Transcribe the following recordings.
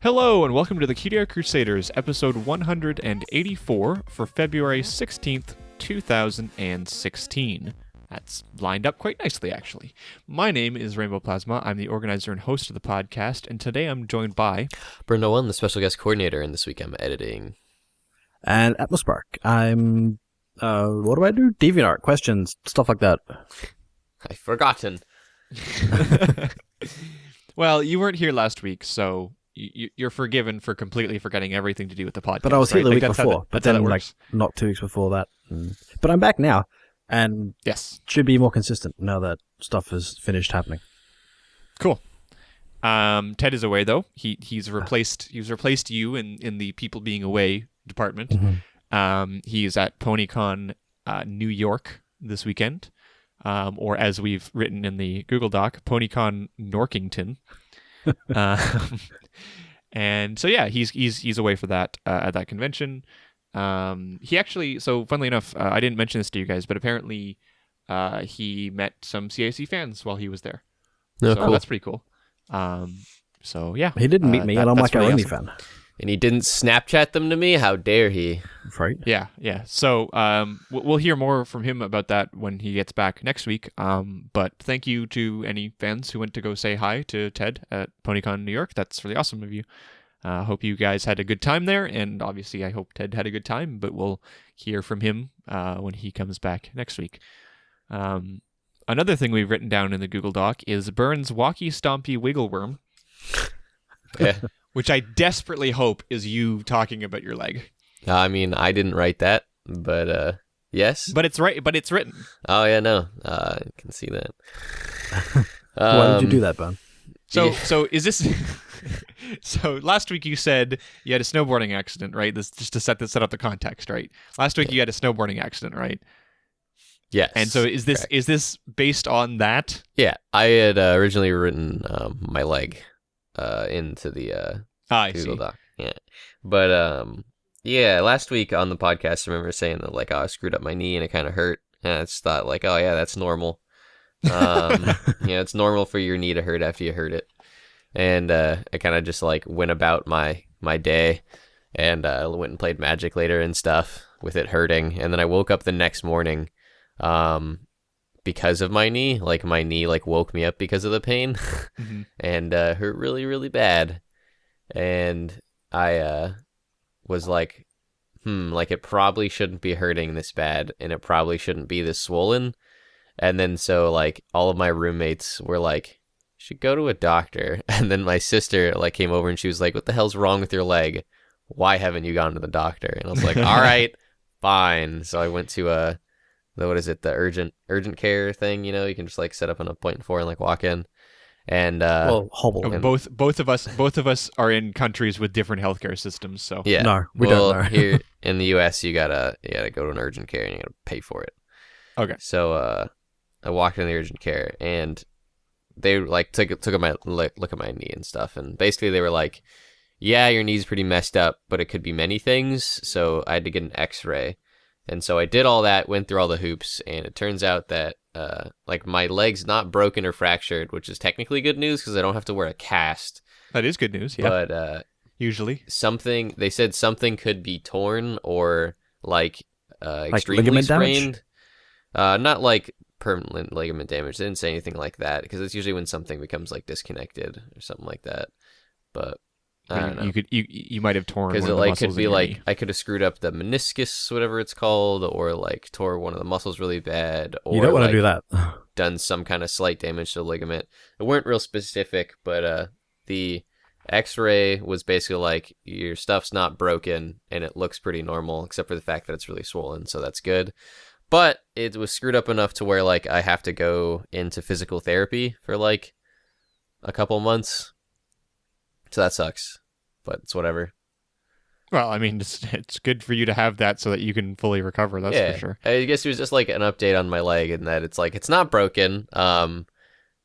Hello and welcome to the Cutie Art Crusaders, episode 184 for February 16th, 2016. That's lined up quite nicely, actually. My name is Rainbow Plasma. I'm the organizer and host of the podcast, and today I'm joined by... Bruno, the special guest coordinator, and this week I'm editing. And Atmospark. I'm... what do I do? DeviantArt, questions, stuff like that. I've forgotten. Well, you weren't here last week, so you're forgiven for completely forgetting everything to do with the podcast. But I was here the week before, but then not 2 weeks before that. But I'm back now, and yes, should be more consistent now that stuff has finished happening. Cool. Ted is away though. He's replaced you in the people being away department. Mm-hmm. He's at PonyCon New York this weekend, or as we've written in the Google Doc, PonyCon Norkington. And so yeah, he's away for that at that convention. He actually, so funnily enough, I didn't mention this to you guys, but apparently he met some CIC fans while he was there. Oh, so cool. That's pretty cool. So yeah, He didn't meet me, and I'm like a Remy fan. And he didn't Snapchat them to me? How dare he? Right? Yeah. So we'll hear more from him about that when he gets back next week. But thank you to any fans who went to go say hi to Ted at PonyCon New York. That's really awesome of you. Hope you guys had a good time there, and obviously I hope Ted had a good time, but we'll hear from him when he comes back next week. Another thing we've written down in the Google Doc is Burns' Walkie-Stompie Wiggle Worm. Yeah. Which I desperately hope is you talking about your leg. I mean, I didn't write that, but yes. But it's right. But it's written. Oh yeah, no, I can see that. Why did you do that, Ben? So is this? So last week you said you had a snowboarding accident, right? This just to set up the context, right? Last week you had a snowboarding accident, right? Yes. And so is this based on that? Yeah, I had originally written my leg into the I Google see. Doc. Yeah, but yeah, last week on the podcast, I remember saying that I screwed up my knee and it kind of hurt, and I just thought oh yeah, that's normal. It's normal for your knee to hurt after you hurt it, and I kind of just went about my day, and went and played Magic later and stuff with it hurting, and then I woke up the next morning, because of my knee, my knee woke me up because of the pain, Mm-hmm. and hurt really really bad, and I was it probably shouldn't be hurting this bad, and it probably shouldn't be this swollen. And then so all of my roommates were you should go to a doctor. And then my sister came over and she was like, what the hell's wrong with your leg? Why haven't you gone to the doctor? And I was like, all right, fine. So I went to the urgent care thing, you can just set up an appointment for and walk in. And hobble. and both of us are in countries with different healthcare systems, so yeah. No, we don't know. Here in the US you gotta go to an urgent care and you gotta pay for it. Okay. So I walked in the urgent care and they took my look at my knee and stuff, and basically they were like, yeah, your knee's pretty messed up, but it could be many things. So I had to get an x-ray. And so I did all that, went through all the hoops, and it turns out that my leg's not broken or fractured, which is technically good news because I don't have to wear a cast. that is good news. Yeah, But usually they said something could be torn or extremely ligament sprained. Not permanent ligament damage. They didn't say anything like that because it's usually when something becomes disconnected or something like that. But I don't know. You might have torn Because one of the it muscles could be in your knee. I could have screwed up the meniscus, whatever it's called, or tore one of the muscles really bad, or You don't want to do that. done some kind of slight damage to the ligament. It weren't real specific, but the X-ray was basically your stuff's not broken and it looks pretty normal, except for the fact that it's really swollen, so that's good. But it was screwed up enough to where I have to go into physical therapy for a couple months. So that sucks, but it's whatever. Well, I mean, it's good for you to have that so that you can fully recover. That's for sure. I guess it was just an update on my leg, and that it's it's not broken.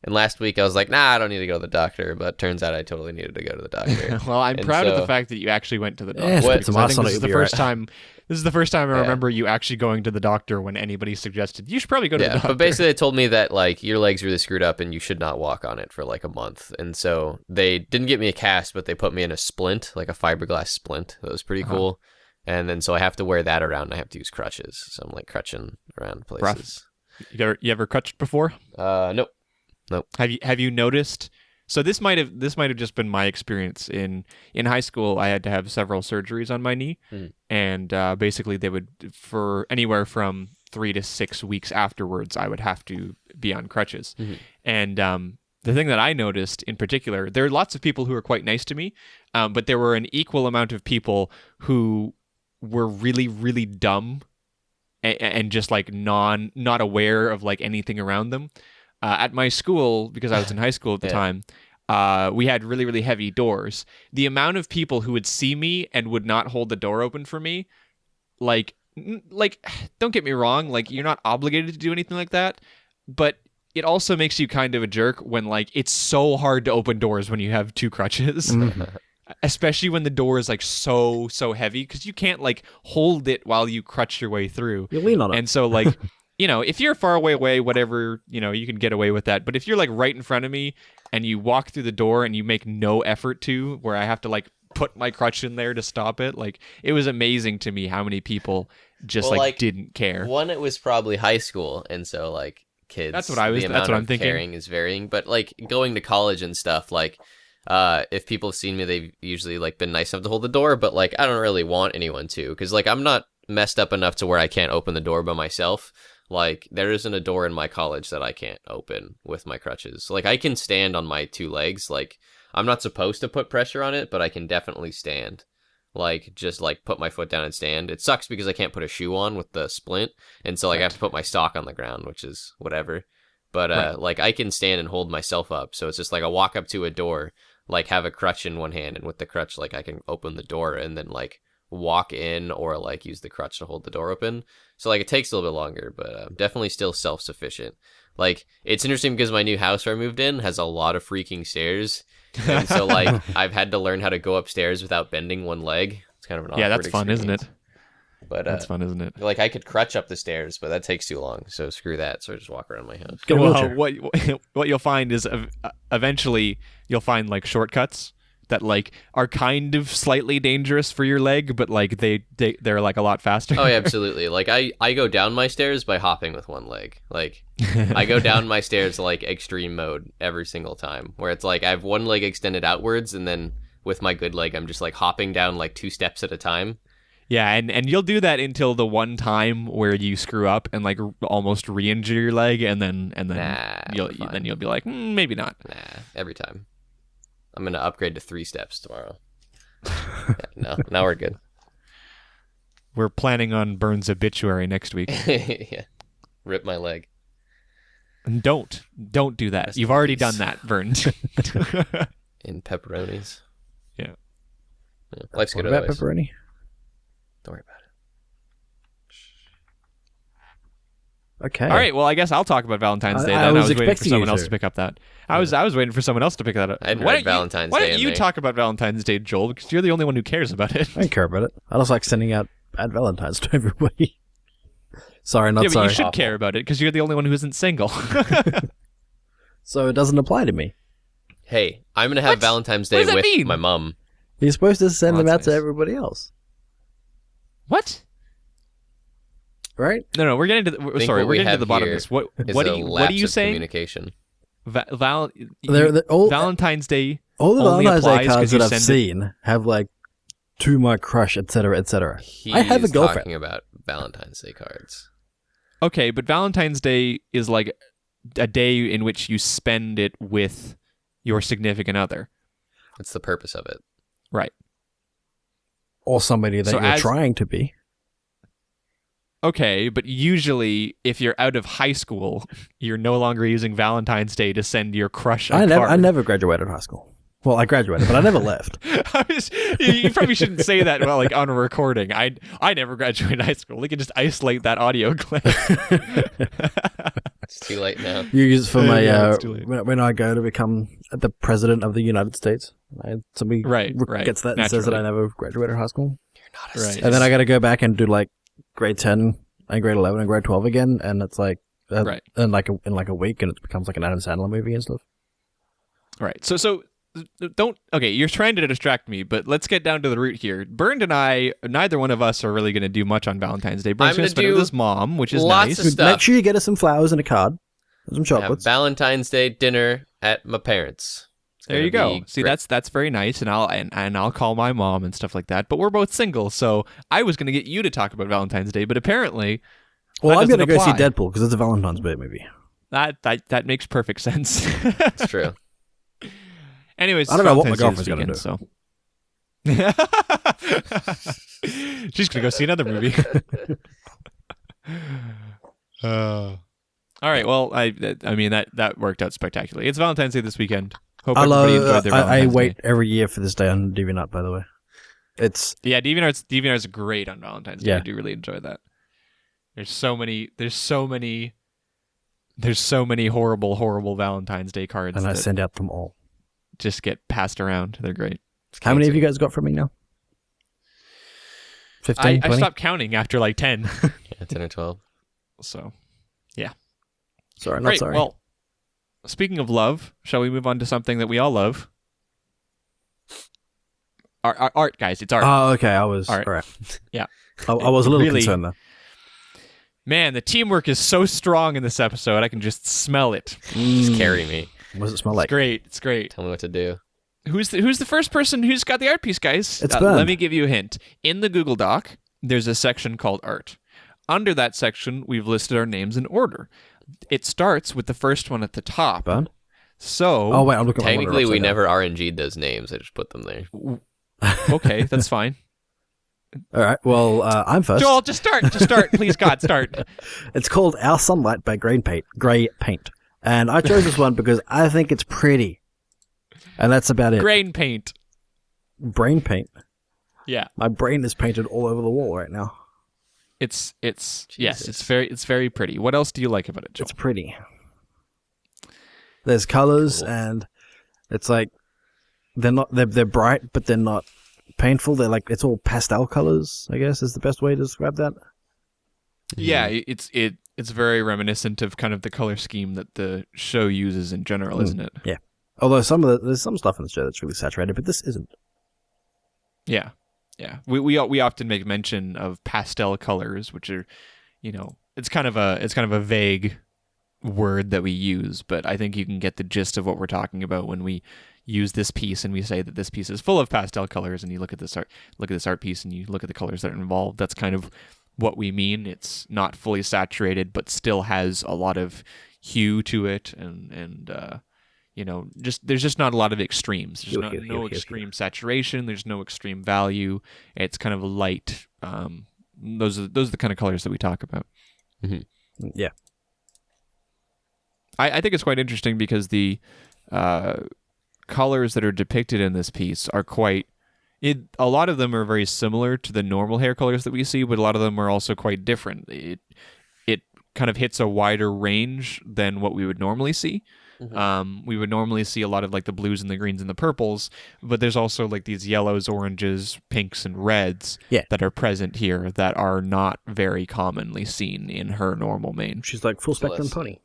And last week I was like, nah, I don't need to go to the doctor. But turns out I totally needed to go to the doctor. Well, I'm And proud of the so- fact that you actually went to the doctor. Yeah, What- because some I ice think on this it, is you'll the be first right. time. This is the first time I Yeah. remember you actually going to the doctor when anybody suggested you should probably go to the Yeah, doctor. but basically they told me that like your leg's really screwed up and you should not walk on it for like a month. And so they didn't get me a cast, but they put me in a splint, like a fiberglass splint. That was pretty cool. And then so I have to wear that around and I have to use crutches. So I'm like crutching around places. You ever crutched before? Nope. Have you noticed? So this might have just been my experience in high school. I had to have several surgeries on my knee, and basically they would, for anywhere from 3 to 6 weeks afterwards, I would have to be on crutches. And the thing that I noticed in particular, there are lots of people who are quite nice to me, but there were an equal amount of people who were really, really dumb and just like not aware of like anything around them. At my school, because I was in high school at the time, we had really, really heavy doors. The amount of people who would see me and would not hold the door open for me, like, don't get me wrong, like, you're not obligated to do anything like that, but it also makes you kind of a jerk when, like, it's so hard to open doors when you have 2 crutches. Especially when the door is like so heavy, because you can't like hold it while you crutch your way through. You lean on it. And so like, if you're far away, whatever, you can get away with that. But if you're like right in front of me and you walk through the door and you make no effort to, where I have to like put my crutch in there to stop it, like, it was amazing to me how many people just didn't care. One, it was probably high school, and so like kids. That's what I'm thinking. Caring is varying, but like going to college and stuff, like. If people have seen me, they've usually like been nice enough to hold the door, but like I don't really want anyone to, because like I'm not messed up enough to where I can't open the door by myself. Like there isn't a door in my college that I can't open with my crutches. Like I can stand on my 2 legs. Like I'm not supposed to put pressure on it, but I can definitely stand. Like just like put my foot down and stand. It sucks because I can't put a shoe on with the splint, and so like I have to put my sock on the ground, which is whatever. But like I can stand and hold myself up, so it's just like I walk up to a door, like have a crutch in one hand, and with the crutch like I can open the door and then like walk in, or like use the crutch to hold the door open. So like it takes a little bit longer, but definitely still self-sufficient. Like it's interesting because my new house where I moved in has a lot of freaking stairs, and so like I've had to learn how to go upstairs without bending one leg. It's kind of an awkward that's fun, isn't it? But that's fun, isn't it? Like I could crutch up the stairs, but that takes too long. So screw that. So I just walk around my house. Get a wheelchair. What you'll find is eventually you'll find like shortcuts that like are kind of slightly dangerous for your leg, but like they're like a lot faster. Oh yeah, absolutely. Like I go down my stairs by hopping with one leg. Like I go down my stairs like extreme mode every single time, where it's like I have one leg extended outwards, and then with my good leg I'm just like hopping down like 2 steps at a time. Yeah, and you'll do that until the one time where you screw up and like almost re-injure your leg, and then you'll be like, maybe not. Nah, every time. I'm gonna upgrade to 3 steps tomorrow. Yeah, no, now we're good. We're planning on Burns' obituary next week. Yeah, rip my leg. And don't do that. Rest You've in already peace. done that, Burns. In pepperonis. Yeah. Life's good What about otherwise. pepperoni? Don't worry about it. Okay. All right. Well, I guess I'll talk about Valentine's Day. I Then was I was waiting for expecting someone you else to. to pick up that. I was waiting for someone else to pick that up. I hadn't Why read don't Valentine's Why Day don't in you there. talk about Valentine's Day, Joel? Because you're the only one who cares about it. I don't care about it. I just like sending out bad Valentines to everybody. Sorry, not Yeah, but sorry. you should care about it because you're the only one who isn't single. So it doesn't apply to me. Hey, I'm gonna have What? Valentine's What Day does that with mean? my mom. You're supposed to send Well, them out that's to nice. everybody else, What? right? No, we're getting to. think Sorry, what we're we getting to have the bottom of here this. What Is are a you lapse saying? Communication. They're all Valentine's Day. the only Valentine's Day applies 'cause cards you that I've send it- seen have like to my crush, etc., etc. I have a He's girlfriend. talking about Valentine's Day cards. Okay, but Valentine's Day is like a day in which you spend it with your significant other. That's the purpose of it. Right. Or somebody that So you're as- trying to be. Okay, but usually if you're out of high school, you're no longer using Valentine's Day to send your crush a I card. never graduated high school. Well, I graduated, but I never left. You probably shouldn't say that well, like on a recording. I never graduated high school. We can just isolate that audio clip. It's too late now. You use it for my it's too late. when I go to become the president of the United States. Somebody Right, gets that and says that I never graduated high school. You're not a Right. citizen. And then I got to go back and do like grade 10 and grade 11 and grade 12 again, and it's like Right. in like a week, and it becomes like an Adam Sandler movie and stuff. Right. So don't. Okay, you're trying to distract me, but let's get down to the root here. Bernd and I, neither one of us are really going to do much on Valentine's Day. Bernd's I'm going gonna to spend it do with his mom, which is lots nice. of stuff. Make sure you get us some flowers and a card, and some Have chocolates. Valentine's Day dinner at my parents. It's There you gonna go. be See, great. that's very nice, and I'll call my mom and stuff like that. But we're both single, so I was going to get you to talk about Valentine's Day, but apparently Well, that I'm going to doesn't go see apply. Deadpool because it's a Valentine's Day movie. that makes perfect sense. It's true. Anyways, I don't know what my Valentine's Day girlfriend's this gonna weekend, so she's gonna go see another movie. All right. Well, I mean that worked out spectacularly. It's Valentine's Day this weekend. Hope everybody enjoyed their I Valentine's wait Day. every year for this day on DeviantArt, by the way. It's Yeah, DeviantArt's great on Valentine's Day. Yeah. I do really enjoy that. There's so many horrible Valentine's Day cards and I that send out them all. just get passed around. They're great. How many of you guys got from me now? 15, I 20? stopped counting after like 10. Yeah, 10 or 12. So, Sorry, not great. sorry. Well, speaking of love, shall we move on to something that we all love? Art, guys. It's art. Oh, okay. I was All right. all right. Yeah. I was a little Really- concerned though. Man, the teamwork is so strong in this episode. I can just smell it. Just carry me. What does it smell It's like? great. It's great. Tell me what to do. Who's the first person who's got the art piece, guys? It's Let Bernd. me give you a hint. In the Google Doc, there's a section called art. Under that section, we've listed our names in order. It starts with the first one at the top. Bernd? So, Oh wait, I'm looking. at my Technically, monitor we upside down. never RNG'd those names. I just put them there. okay, that's fine. All right. Well, I'm first. Joel, just start. Just start. Please, God, start. It's called Our Sunlight by Gray Paint, and I chose this one because I think it's pretty, and that's about it. Grain paint. Brain paint. Yeah. My brain is painted all over the wall right now. It's yes, Jesus. it's very pretty. What else do you like about it, Joel? It's pretty. There's colors, Cool. and it's like they're bright, but they're not painful. They're like, it's all pastel colors, I guess is the best way to describe that. Yeah, it's very reminiscent of kind of the color scheme that the show uses in general, isn't it? Yeah. Although there's some stuff in the show that's really saturated, but this isn't. Yeah. Yeah. We often make mention of pastel colors, which are, it's kind of a vague word that we use, but I think you can get the gist of what we're talking about when we use this piece and we say that this piece is full of pastel colors, and you look at this art piece and you look at the colors that are involved. That's kind of what we mean. It's not fully saturated, but still has a lot of hue to it, and there's just not a lot of extremes. There's no extreme saturation. There's no extreme value. It's kind of light. Those are the kind of colors that we talk about. Mm-hmm. Yeah. I think it's quite interesting because the colors that are depicted in this piece are a lot of them are very similar to the normal hair colors that we see, but a lot of them are also quite different. It kind of hits a wider range than what we would normally see. Mm-hmm. We would normally see a lot of like the blues and the greens and the purples, but there's also like these yellows, oranges, pinks, and reds that are present here that are not very commonly seen in her normal mane. She's like full spectrum pony.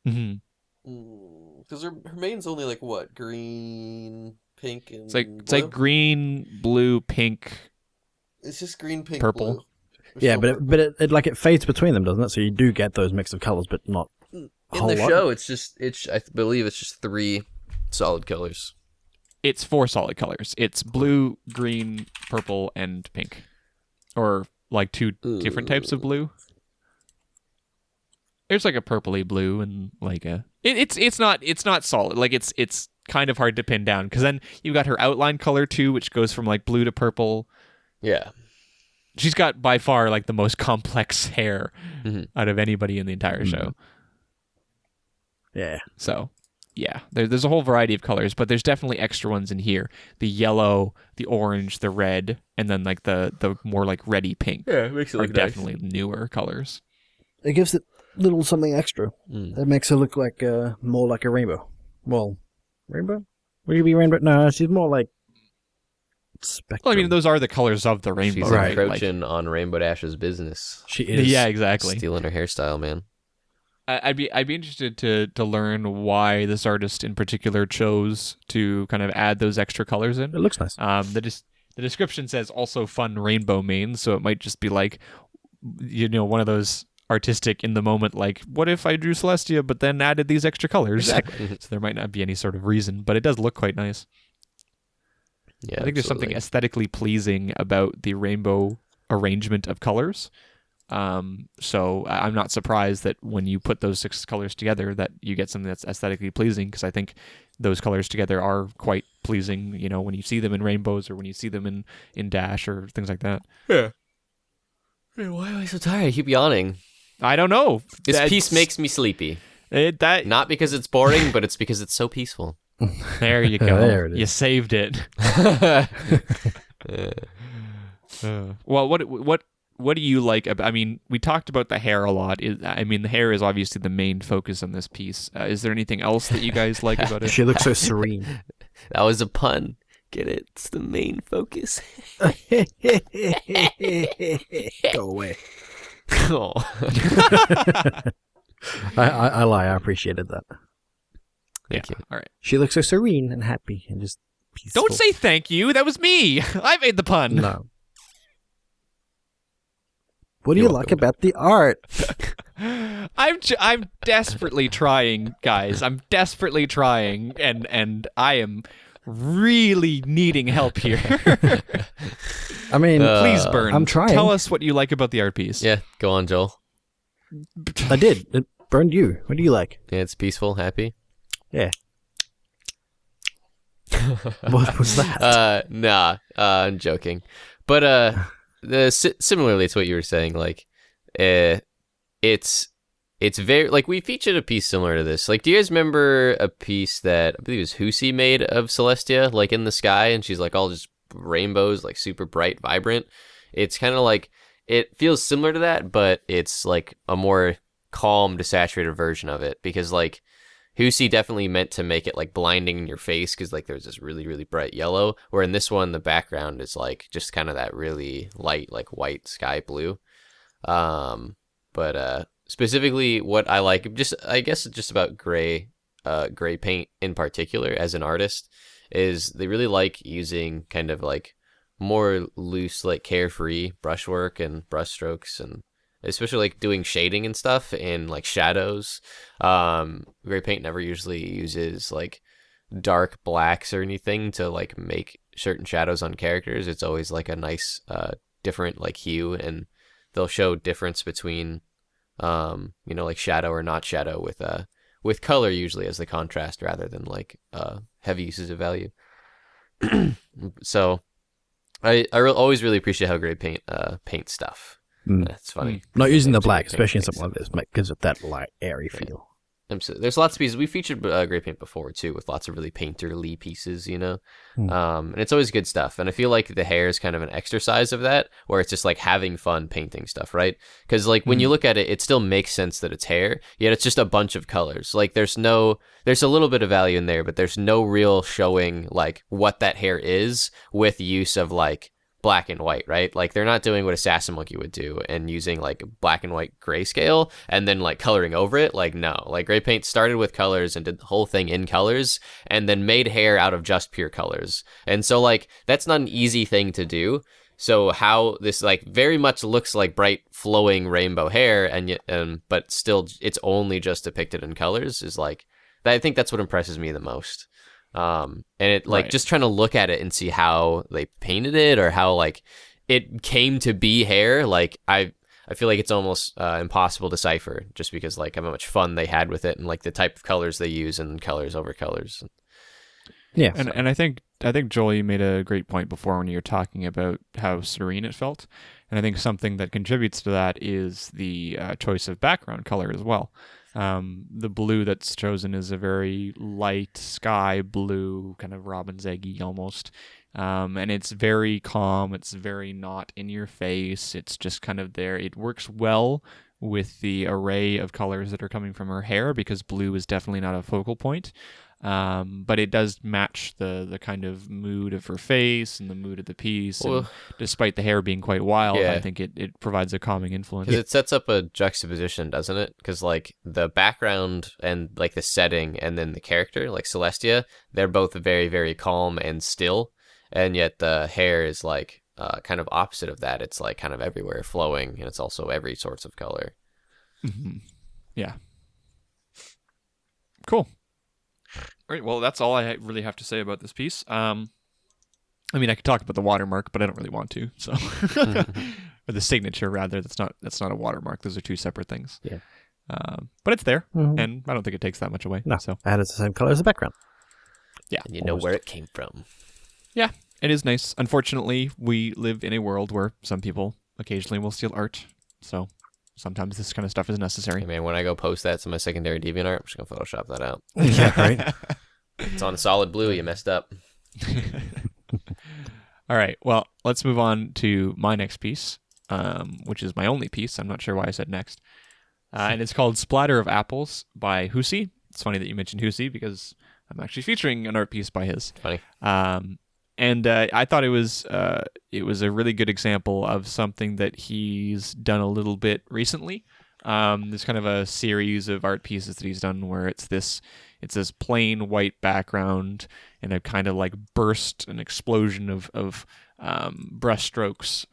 Mm-hmm. Because her main's only like what? Green, pink, and It's like green, blue, pink. It's just green, pink, purple. blue. Yeah, but it fades between them, doesn't it? So you do get those mix of colors, but not a In whole the lot. show, I believe it's just 3 solid colors. It's 4 solid colors. It's blue, green, purple, and pink, or like 2 different types of blue. There's like a purpley blue and like a. It's not solid. Like it's kind of hard to pin down because then you've got her outline color too, which goes from like blue to purple. Yeah. She's got by far like the most complex hair Mm-hmm. out of anybody in the entire show. Yeah. So Yeah, there's a whole variety of colors, but there's definitely extra ones in here. The yellow, the orange, the red, and then like the more like reddy pink Yeah, it makes it are look definitely newer colors. It gives it little something extra. nice. It makes it look like more like a rainbow. Well, rainbow? Would it be rainbow? No, she's more like spectrum. Well, I mean, those are the colors of the rainbow, She's right? encroaching on Rainbow Dash's business. She is. Yeah, exactly. Stealing her hairstyle, man. I'd be interested to learn why this artist in particular chose to kind of add those extra colors in. It looks nice. The description says also fun rainbow mains, so it might just be like, one of those artistic in the moment, like, what if I drew Celestia but then added these extra colors? Exactly. So there might not be any sort of reason, but it does look quite nice. Yeah, I think there's something aesthetically pleasing about the rainbow arrangement of colors. So I'm not surprised that when you put those 6 colors together that you get something that's aesthetically pleasing, because I think those colors together are quite pleasing, when you see them in rainbows or when you see them in Dash or things like that. Yeah. Why am I so tired? I keep yawning. I don't know. This piece makes me sleepy. Not because it's boring, but it's because it's so peaceful. There you go. There it is. You saved it. Well, what do you like about, I mean, we talked about the hair a lot. The hair is obviously the main focus on this piece. Is there anything else that you guys like about it? She looks so serene. That was a pun. Get it? It's the main focus. Go away. Oh. I lie. I appreciated that. Thank you. All right. She looks so serene and happy and just peaceful. Don't say thank you. That was me. I made the pun. No. What do you like about the art? I'm desperately trying, guys. I'm desperately trying, and I am really needing help here. I mean, please, Burn. I'm trying. Tell us what you like about the art piece. Yeah, go on, Joel. I did. It burned you. What do you like? Yeah, it's peaceful, happy. Yeah. What was that? I'm joking. But similarly to what you were saying, like, it's very, like, we featured a piece similar to this. Like, do you guys remember a piece that I believe it was Husi made of Celestia, like in the sky, and she's like all just rainbows, like super bright, vibrant? It's kind of like, it feels similar to that, but it's like a more calm, desaturated version of it, because like Husi definitely meant to make it like blinding in your face, because like there's this really, really bright yellow, where in this one the background is like just kind of that really light, like white sky blue. But specifically what I like, I guess it's just about gray paint in particular as an artist, is they really like using kind of like more loose, like carefree brushwork and brush strokes, and especially like doing shading and stuff and like shadows. Gray paint never usually uses like dark blacks or anything to like make certain shadows on characters. It's always like a nice different like hue, and they'll show difference between like shadow or not shadow with color usually as the contrast, rather than like heavy uses of value. So I always really appreciate how Gray paint paints stuff. That's funny. Not using the Actually, black, Gray especially in paint something like this, gives it that light, airy feel. There's lots of pieces. We featured Gray paint before too, with lots of really painterly pieces, and it's always good stuff. And I feel like the hair is kind of an exercise of that, where it's just like having fun painting stuff, right? Because like when you look at it, it still makes sense that it's hair, yet it's just a bunch of colors. Like there's a little bit of value in there, but there's no real showing like what that hair is with use of like black and white, right? Like they're not doing what Assassin Monkey would do and using like black and white grayscale and then like coloring over it. Like no, like Gray paint started with colors and did the whole thing in colors and then made hair out of just pure colors. And so like that's not an easy thing to do. So how this like very much looks like bright flowing rainbow hair and yet but still it's only just depicted in colors is like, I think that's what impresses me the most. And it like just trying to look at it and see how they painted it or how like it came to be hair. Like I feel like it's almost impossible to decipher, just because like how much fun they had with it and like the type of colors they use and colors over colors. Yeah, and I think Joel, you made a great point before when you were talking about how serene it felt, and I think something that contributes to that is the choice of background color as well. The blue that's chosen is a very light sky blue, kind of robin's eggy almost. And it's very calm. It's very not in your face. It's just kind of there. It works well with the array of colors that are coming from her hair because blue is definitely not a focal point. But it does match the kind of mood of her face and the mood of the piece. Well, and despite the hair being quite wild, yeah. I think it provides a calming influence. Because it sets up a juxtaposition, doesn't it? Because like the background and like the setting and then the character, like Celestia, they're both very, very calm and still. And yet the hair is like kind of opposite of that. It's like kind of everywhere flowing, and it's also every sorts of color. Mm-hmm. Yeah. Cool. All right, well, that's all I really have to say about this piece. I mean, I could talk about the watermark, but I don't really want to. So, or the signature rather. That's not a watermark. Those are two separate things. Yeah. But it's there, Mhm. and I don't think it takes that much away. No, So and it's the same color as the background. yeah, And you know where it came from. yeah, it is nice. Unfortunately, we live in a world where some people occasionally will steal art. So sometimes this kind of stuff is necessary. Hey man, when I go post that to my secondary DeviantArt, I'm just gonna Photoshop that out. Yeah, right. It's on solid blue. You messed up. All right. Well, let's move on to my next piece, which is my only piece. I'm not sure why I said next. And it's called Splatter of Apples by Husi. It's funny that you mentioned Husi because I'm actually featuring an art piece by his. Funny. And I thought it was a really good example of something that he's done a little bit recently. There's kind of a series of art pieces that he's done where it's this plain white background and a kind of like burst, an explosion of brush strokes.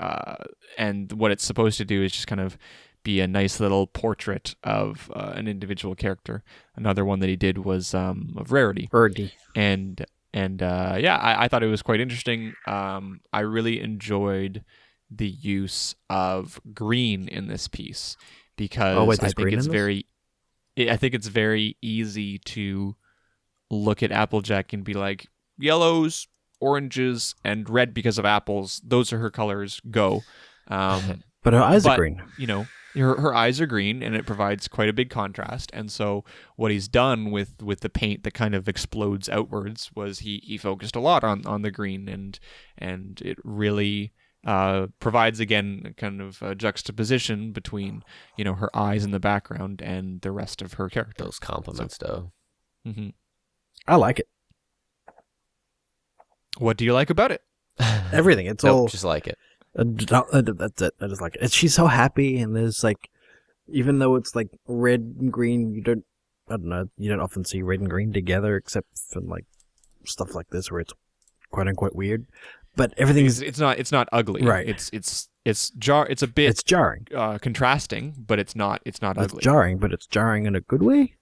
And what it's supposed to do is just kind of be a nice little portrait of an individual character. Another one that he did was of Rarity. And I thought it was quite interesting. I really enjoyed the use of green in this piece because I think it's very easy to look at Applejack and be like, yellows, oranges, and red because of apples. Those are her colors. Go. But her eyes are green. You know, her eyes are green, and it provides quite a big contrast. And so, what he's done with the paint that kind of explodes outwards was he focused a lot on the green, and it really provides again kind of a juxtaposition between her eyes in the background and the rest of her character. Those compliments, though. Mm-hmm. I like it. What do you like about it? Everything. It's Nope, all just like it. That's it. I just like it. She's so happy, and there's like, even though it's like red and green, you don't often see red and green together, except for like stuff like this where it's quote unquote weird. But everything's it's not ugly, right? It's a bit jarring, contrasting, but it's not ugly. It's jarring, but it's jarring in a good way,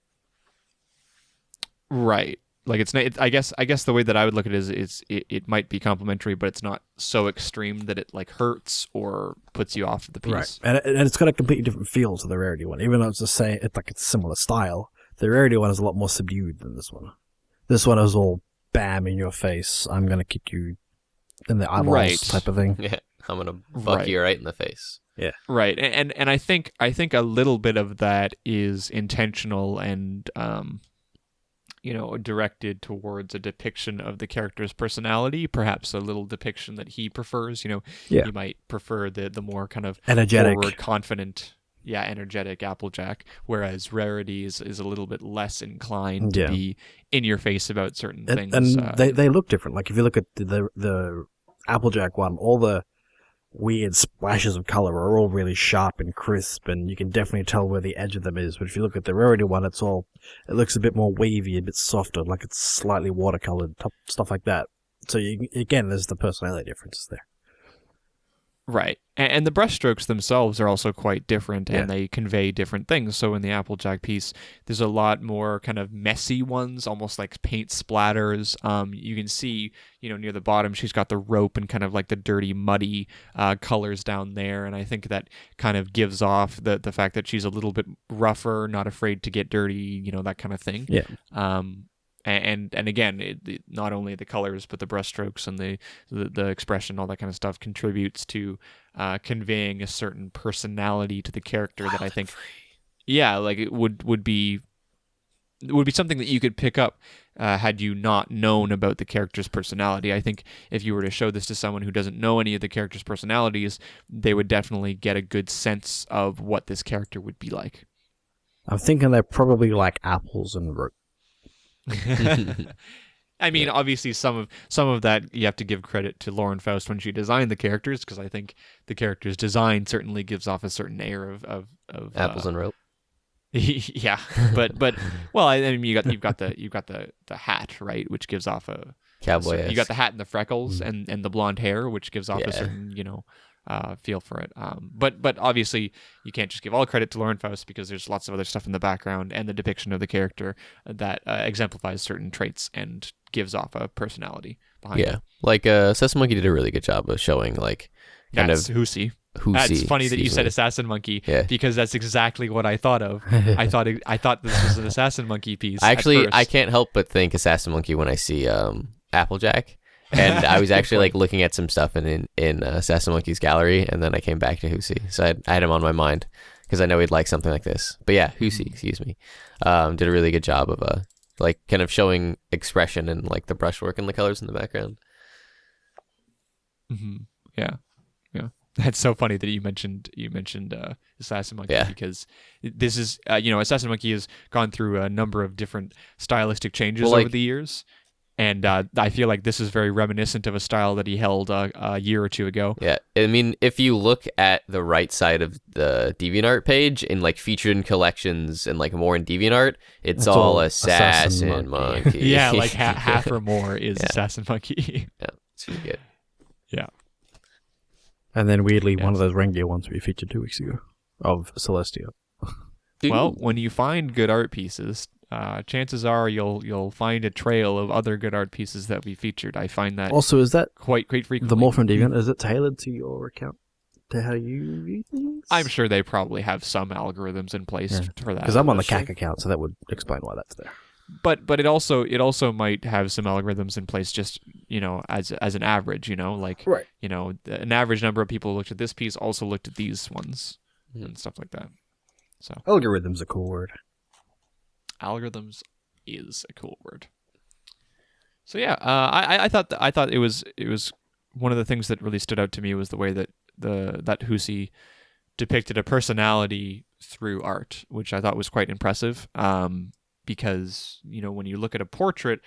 right? Like it's not. I guess the way that I would look at it is it might be complimentary, but it's not so extreme that it like hurts or puts you off the piece. right? And it's got a completely different feel to the Rarity one, even though it's the same. It's like it's similar style. The Rarity one is a lot more subdued than this one. This one is all bam in your face. I'm gonna kick you in the eyeballs, right, type of thing. Yeah, I'm gonna buck you right in the face. Yeah, right. And I think a little bit of that is intentional and directed towards a depiction of the character's personality, perhaps a little depiction that he prefers. He might prefer the more kind of energetic, forward, confident, energetic Applejack, whereas Rarity is a little bit less inclined to be in your face about certain things. And they look different. Like if you look at the Applejack one, all the weird splashes of color are all really sharp and crisp, and you can definitely tell where the edge of them is. But if you look at the Rarity one, it looks a bit more wavy, a bit softer, like it's slightly watercolored, stuff like that. So again, there's the personality differences there. Right. And the brushstrokes themselves are also quite different, and they convey different things. So in the Applejack piece, there's a lot more kind of messy ones, almost like paint splatters. You can see, near the bottom, she's got the rope and kind of like the dirty, muddy colors down there. And I think that kind of gives off the fact that she's a little bit rougher, not afraid to get dirty, that kind of thing. Yeah. And again, not only the colors, but the brushstrokes and the expression, all that kind of stuff contributes to conveying a certain personality to the character that I think, yeah, like it would be something that you could pick up had you not known about the character's personality. I think if you were to show this to someone who doesn't know any of the character's personalities, they would definitely get a good sense of what this character would be like. I'm thinking they're probably like apples and root. I mean, obviously, some of that you have to give credit to Lauren Faust when she designed the characters, because I think the character's design certainly gives off a certain air of Apples and rope. yeah, but well, I mean, you've got the hat, right, which gives off a Cowboy. you got the hat and the freckles and the blonde hair, which gives off Yeah. a certain feel for it. But obviously you can't just give all credit to Lauren Faust, because there's lots of other stuff in the background and the depiction of the character that exemplifies certain traits and gives off a personality behind it. Like Sesame Monkey did a really good job of showing like kind That's of Husi. Husi. It's funny that you excuse said me. Assassin Monkey, Yeah. because that's exactly what I thought of. I thought this was an Assassin Monkey piece. Actually, at I first. can't help but think Assassin Monkey when I see Applejack. And I was actually like looking at some stuff in Assassin Monkey's gallery, and then I came back to Husi. So I had him on my mind because I know he'd like something like this. But yeah, Husi, excuse me, did a really good job of like kind of showing expression and like the brushwork and the colors in the background. Mm-hmm. Yeah. That's so funny that you mentioned Assassin Monkey, because this is Assassin Monkey has gone through a number of different stylistic changes over the years, and I feel like this is very reminiscent of a style that he held a year or two ago. Yeah, I mean, if you look at the right side of the DeviantArt page in like featured in collections and like more in DeviantArt, it's all Assassin Monkey. Yeah, like half or more is Assassin Monkey. Yeah, it's really good. Yeah. And then weirdly, one of those reindeer ones we featured 2 weeks ago of Celestia. Well, when you find good art pieces, chances are you'll find a trail of other good art pieces that we featured. I find that Also, is that quite frequently. the more from Deviant? Is it tailored to your account, to how you view things? I'm sure they probably have some algorithms in place for that. Because I'm on the CAC account, so that would explain why that's there. But it also might have some algorithms in place, just as an average, like Right. An average number of people who looked at this piece also looked at these ones and stuff like that. So Algorithm's a cool word. algorithms is a cool word. So yeah, I thought it was one of the things that really stood out to me was the way that that Husi depicted a personality through art, which I thought was quite impressive. Because when you look at a portrait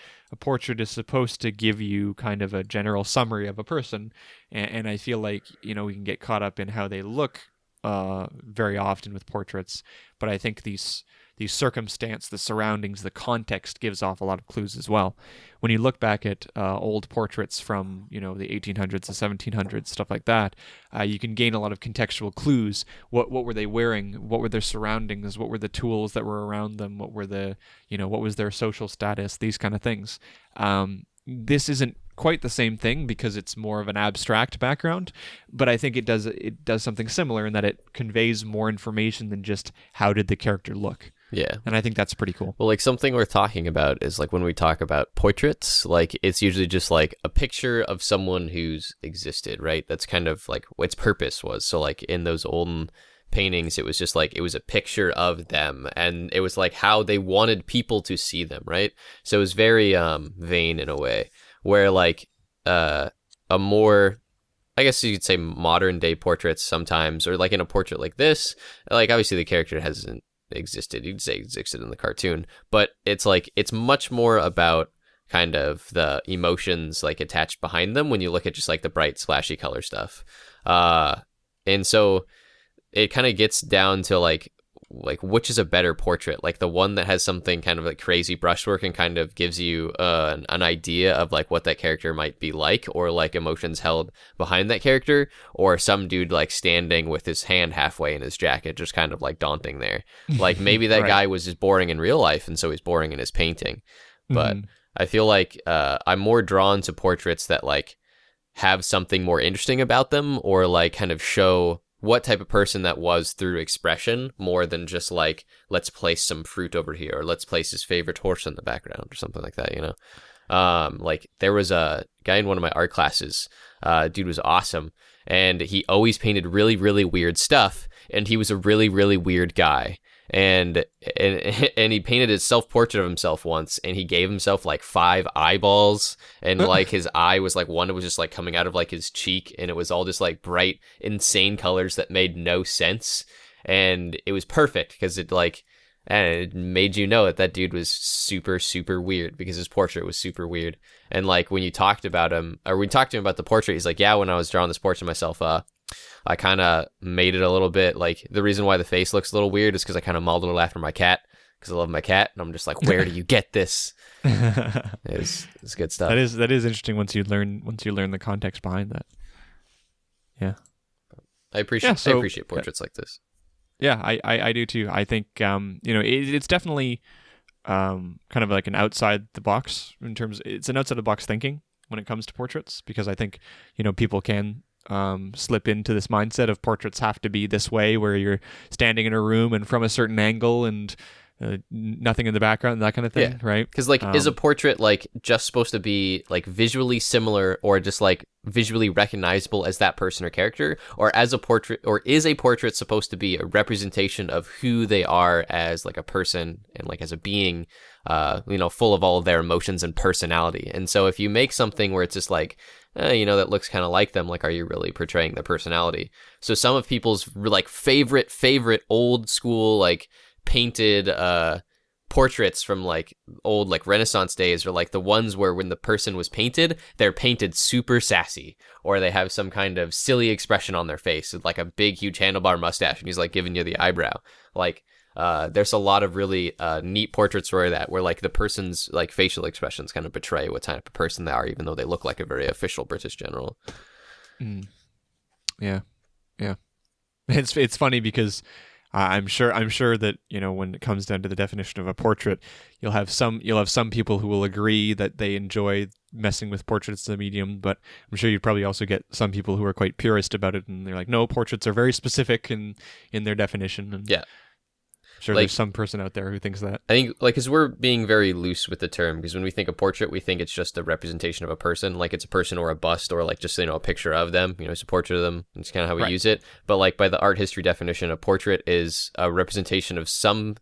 is supposed to give you kind of a general summary of a person, and I feel like we can get caught up in how they look very often with portraits, but I think these circumstance, the surroundings, the context gives off a lot of clues as well. When you look back at old portraits from the 1800s, the 1700s, stuff like that, you can gain a lot of contextual clues. What were they wearing? What were their surroundings? What were the tools that were around them? What were what was their social status? These kind of things. This isn't quite the same thing because it's more of an abstract background, but I think it does something similar in that it conveys more information than just how did the character look. Yeah. And I think that's pretty cool. Well, like something worth talking about is like when we talk about portraits, like it's usually just like a picture of someone who's existed, right? That's kind of like what its purpose was. So like in those olden paintings, it was just like it was a picture of them, and it was like how they wanted people to see them, right? So it was very vain in a way, where like a more, I guess you could say, modern day portraits sometimes, or like in a portrait like this, like obviously the character hasn't existed, you'd say existed in the cartoon, but it's like it's much more about kind of the emotions like attached behind them when you look at just like the bright splashy color stuff, and so it kind of gets down to like which is a better portrait, like the one that has something kind of like crazy brushwork and kind of gives you an idea of like what that character might be like, or like emotions held behind that character, or some dude like standing with his hand halfway in his jacket just kind of like daunting there, like maybe that Right. guy was just boring in real life and so he's boring in his painting. But I feel like I'm more drawn to portraits that like have something more interesting about them, or like kind of show what type of person that was through expression, more than just like, let's place some fruit over here, or let's place his favorite horse in the background or something like that, like there was a guy in one of my art classes, dude was awesome, and he always painted really, really weird stuff, and he was a really, really weird guy. and he painted his self-portrait of himself once, and he gave himself like 5 eyeballs, and like his eye was like one, it was just like coming out of like his cheek, and it was all just like bright, insane colors that made no sense, and it was perfect because it like, and it made you know that that dude was super, super weird because his portrait was super weird. And like when you talked about him, or when you talked to him about the portrait, he's like, yeah, when I was drawing this portrait of myself, I kind of made it a little bit like, the reason why the face looks a little weird is because I kind of modeled it after my cat because I love my cat. And I'm just like, where do you get this? It's good stuff. That is interesting once you learn the context behind that. Yeah. I appreciate portraits like this. Yeah, I do too. I think it's definitely kind of like an outside the box it's an outside the box thinking when it comes to portraits, because I think people can slip into this mindset of portraits have to be this way, where you're standing in a room and from a certain angle and nothing in the background, that kind of thing, right? Because like, is a portrait like just supposed to be like visually similar or just like visually recognizable as that person or character, or is a portrait supposed to be a representation of who they are as like a person and like as a being, full of all of their emotions and personality? And so if you make something where it's just like, that looks kind of like them, like, are you really portraying their personality? So some of people's like favorite old school like painted portraits from like old like Renaissance days are like the ones where when the person was painted, they're painted super sassy, or they have some kind of silly expression on their face with like a big huge handlebar mustache and he's like giving you the eyebrow. Like there's a lot of really neat portraits where like the person's like facial expressions kind of betray what type of person they are, even though they look like a very official British general. Yeah it's funny because I'm sure that when it comes down to the definition of a portrait, you'll have some people who will agree that they enjoy messing with portraits as a medium, but I'm sure you'd probably also get some people who are quite purist about it, and they're like, no, portraits are very specific in their definition. And yeah, sure, like, there's some person out there who thinks that. I think, like, because we're being very loose with the term, because when we think of portrait, we think it's just a representation of a person, like it's a person or a bust, or like just, a picture of them, it's a portrait of them. It's kind of how we use it. But like by the art history definition, a portrait is a representation of some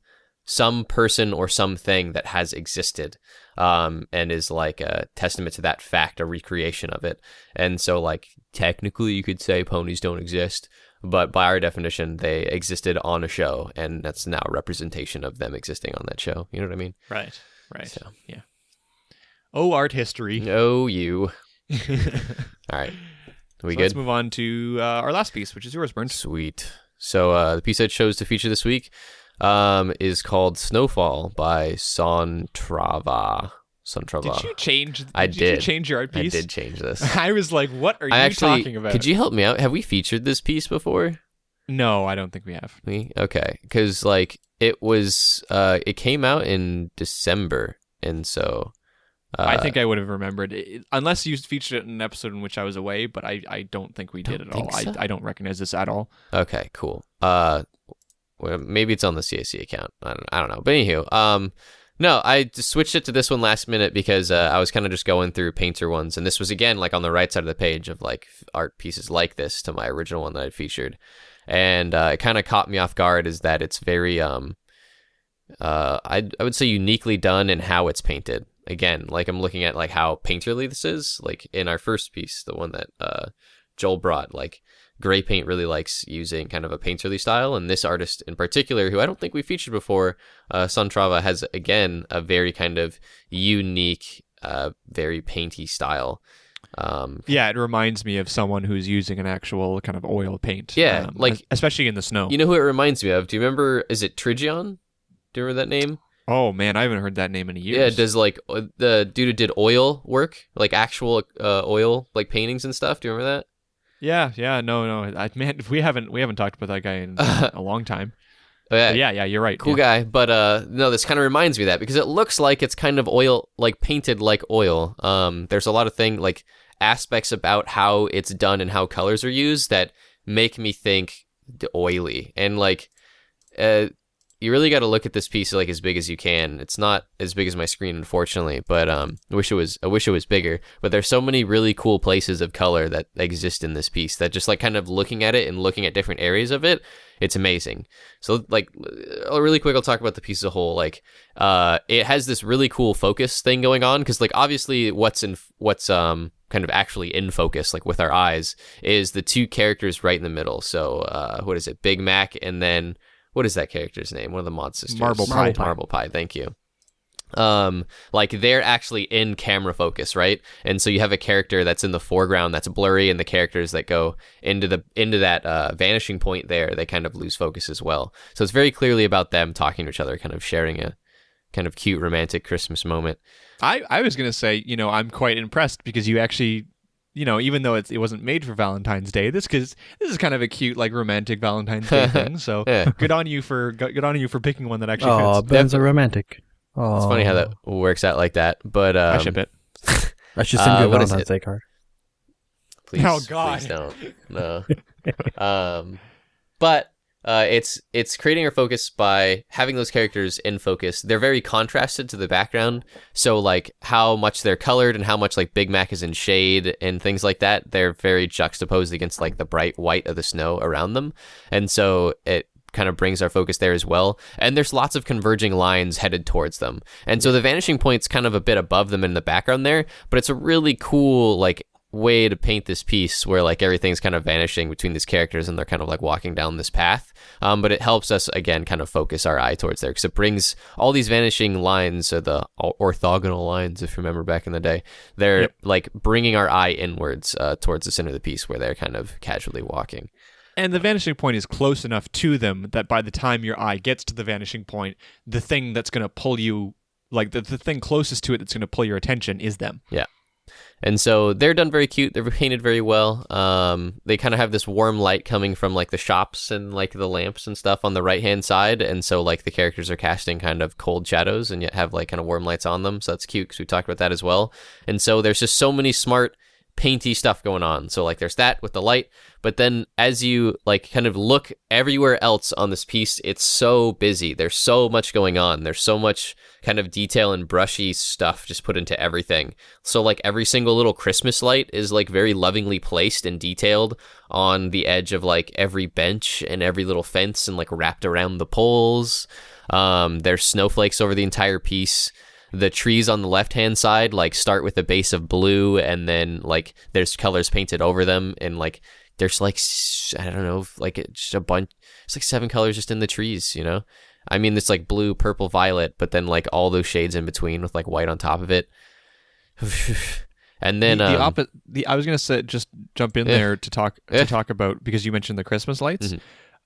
person or something that has existed, and is like a testament to that fact, a recreation of it. And so like technically you could say ponies don't exist, but by our definition, they existed on a show, and that's now a representation of them existing on that show. You know what I mean? Right. So. Yeah. Oh, art history. Oh, you. All right. We good? Let's move on to our last piece, which is yours, Bernd. Sweet. So the piece I chose to feature this week is called Snowfall by Sontrava. Did you change? I did. You change your art piece? I did change this. I was like, "What are you talking about?" Could you help me out? Have we featured this piece before? No, I don't think we have. Okay, because like it was, it came out in December, and so I think I would have remembered it, unless you featured it in an episode in which I was away. But I don't think we did at all. So? I don't recognize this at all. Okay, cool. Well, maybe it's on the CAC account. I don't know. But anywho, no, I just switched it to this one last minute because I was kind of just going through painter ones, and this was again like on the right side of the page of like art pieces like this to my original one that I'd featured, and it kind of caught me off guard is that it's very I would say uniquely done in how it's painted. Again, like I'm looking at like how painterly this is. Like in our first piece, the one that Joel brought, like gray paint really likes using kind of a painterly style, and this artist in particular, who I don't think we featured before, Sontrava, has again a very kind of unique, very painty style. Yeah, it reminds me of someone who's using an actual kind of oil paint. Yeah, like especially in the snow. You know who it reminds me of? Do you remember? Is it Trigion? Do you remember that name? Oh man, I haven't heard that name in years. Yeah, does like the dude who did oil work, like actual oil like paintings and stuff? Do you remember that? Yeah, no. Man, we haven't talked about that guy in a long time. Yeah, you're right. Cool guy, but no, this kind of reminds me of that because it looks like it's kind of oil, like painted like oil. There's a lot of like aspects about how it's done and how colors are used that make me think oily, and like you really got to look at this piece like as big as you can. It's not as big as my screen, unfortunately, but I wish it was bigger. But there's so many really cool places of color that exist in this piece that just like kind of looking at it and looking at different areas of it, it's amazing. So like really quick, I'll talk about the piece as a whole. Like it has this really cool focus thing going on, because like obviously what's kind of actually in focus, like with our eyes, is the two characters right in the middle. So what is it, Big Mac, and then what is that character's name? One of the mod sisters. Marble Pie. Marble Pie. Thank you. Like they're actually in camera focus, right? And so you have a character that's in the foreground that's blurry, and the characters that go into that vanishing point there, they kind of lose focus as well. So it's very clearly about them talking to each other, kind of sharing a kind of cute romantic Christmas moment. I was gonna say, I'm quite impressed because you actually, even though it wasn't made for Valentine's Day, this is kind of a cute like romantic Valentine's Day thing. So Yeah. good on you for picking one that actually Oh, fits. Ben's a romantic. Oh, It's funny how that works out like that. But I ship it. I should send you a what is Valentine's it? Day card. Please, Oh, God. please don't. No. But it's creating our focus by having those characters in focus. They're very contrasted to the background. So like how much they're colored and how much like Big Mac is in shade and things like that, they're very juxtaposed against like the bright white of the snow around them. And so it kind of brings our focus there as well. And there's lots of converging lines headed towards them. And so the vanishing point's kind of a bit above them in the background there, but it's a really cool like way to paint this piece where like everything's kind of vanishing between these characters and they're kind of like walking down this path. But it helps us again kind of focus our eye towards there, because it brings all these vanishing lines, or the orthogonal lines, if you remember back in the day, they're like bringing our eye inwards towards the center of the piece where they're kind of casually walking. And the vanishing point is close enough to them that by the time your eye gets to the vanishing point, the thing that's going to pull you, like the thing closest to it that's going to pull your attention, is them. Yeah. And so they're done very cute. They're painted very well. They kind of have this warm light coming from like the shops and like the lamps and stuff on the right-hand side. And so like the characters are casting kind of cold shadows and yet have like kind of warm lights on them. So that's cute because we talked about that as well. And so there's just so many smart painty stuff going on. So like there's that with the light, but then as you like kind of look everywhere else on this piece, it's so busy. There's so much going on. There's so much kind of detail and brushy stuff just put into everything. So like every single little Christmas light is like very lovingly placed and detailed on the edge of like every bench and every little fence and like wrapped around the poles. There's snowflakes over the entire piece. The trees on the left-hand side like start with a base of blue, and then like there's colors painted over them, and like there's like I don't know, like just a bunch. It's like 7 colors just in the trees, you know. I mean, it's like blue, purple, violet, but then like all those shades in between with like white on top of it. And then I was gonna say, just jump in there to talk about, because you mentioned the Christmas lights.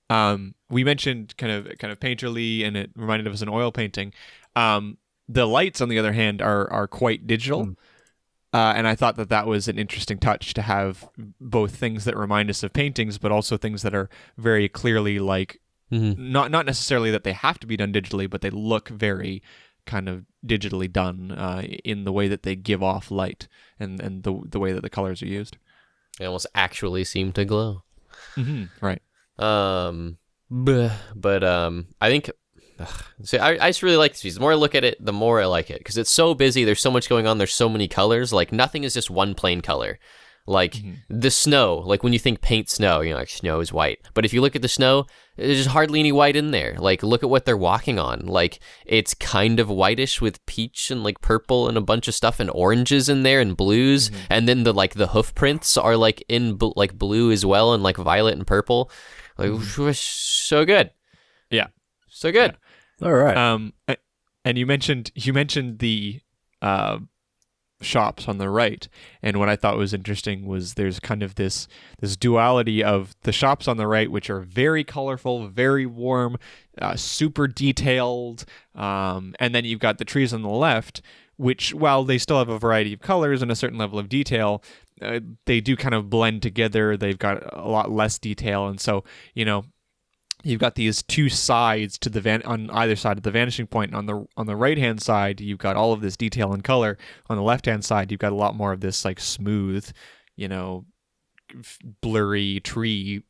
Mm-hmm. We mentioned kind of painterly, and it reminded us of an oil painting. The lights, on the other hand, are quite digital. And I thought that was an interesting touch, to have both things that remind us of paintings, but also things that are very clearly like, not necessarily that they have to be done digitally, but they look very kind of digitally done in the way that they give off light and the way that the colors are used. They almost actually seem to glow. Right. But I think... So I just really like this piece. The more I look at it, the more I like it, because it's so busy. There's so much going on. There's so many colors. Like nothing is just one plain color. Like the snow, like when you think paint snow, like snow is white. But if you look at the snow, there's just hardly any white in there. Like look at what they're walking on. Like it's kind of whitish with peach and like purple and a bunch of stuff, and oranges in there and blues. And then the hoof prints are like in like blue as well, and like violet and purple. Like so good. Yeah. So good. Yeah. All right. And you mentioned the shops on the right, and what I thought was interesting was there's kind of this duality of the shops on the right, which are very colorful, very warm, super detailed, and then you've got the trees on the left, which, while they still have a variety of colors and a certain level of detail, they do kind of blend together. They've got a lot less detail, and so you've got these two sides to on either side of the vanishing point. On the right hand side, you've got all of this detail and color. On the left hand side, you've got a lot more of this like smooth, blurry tree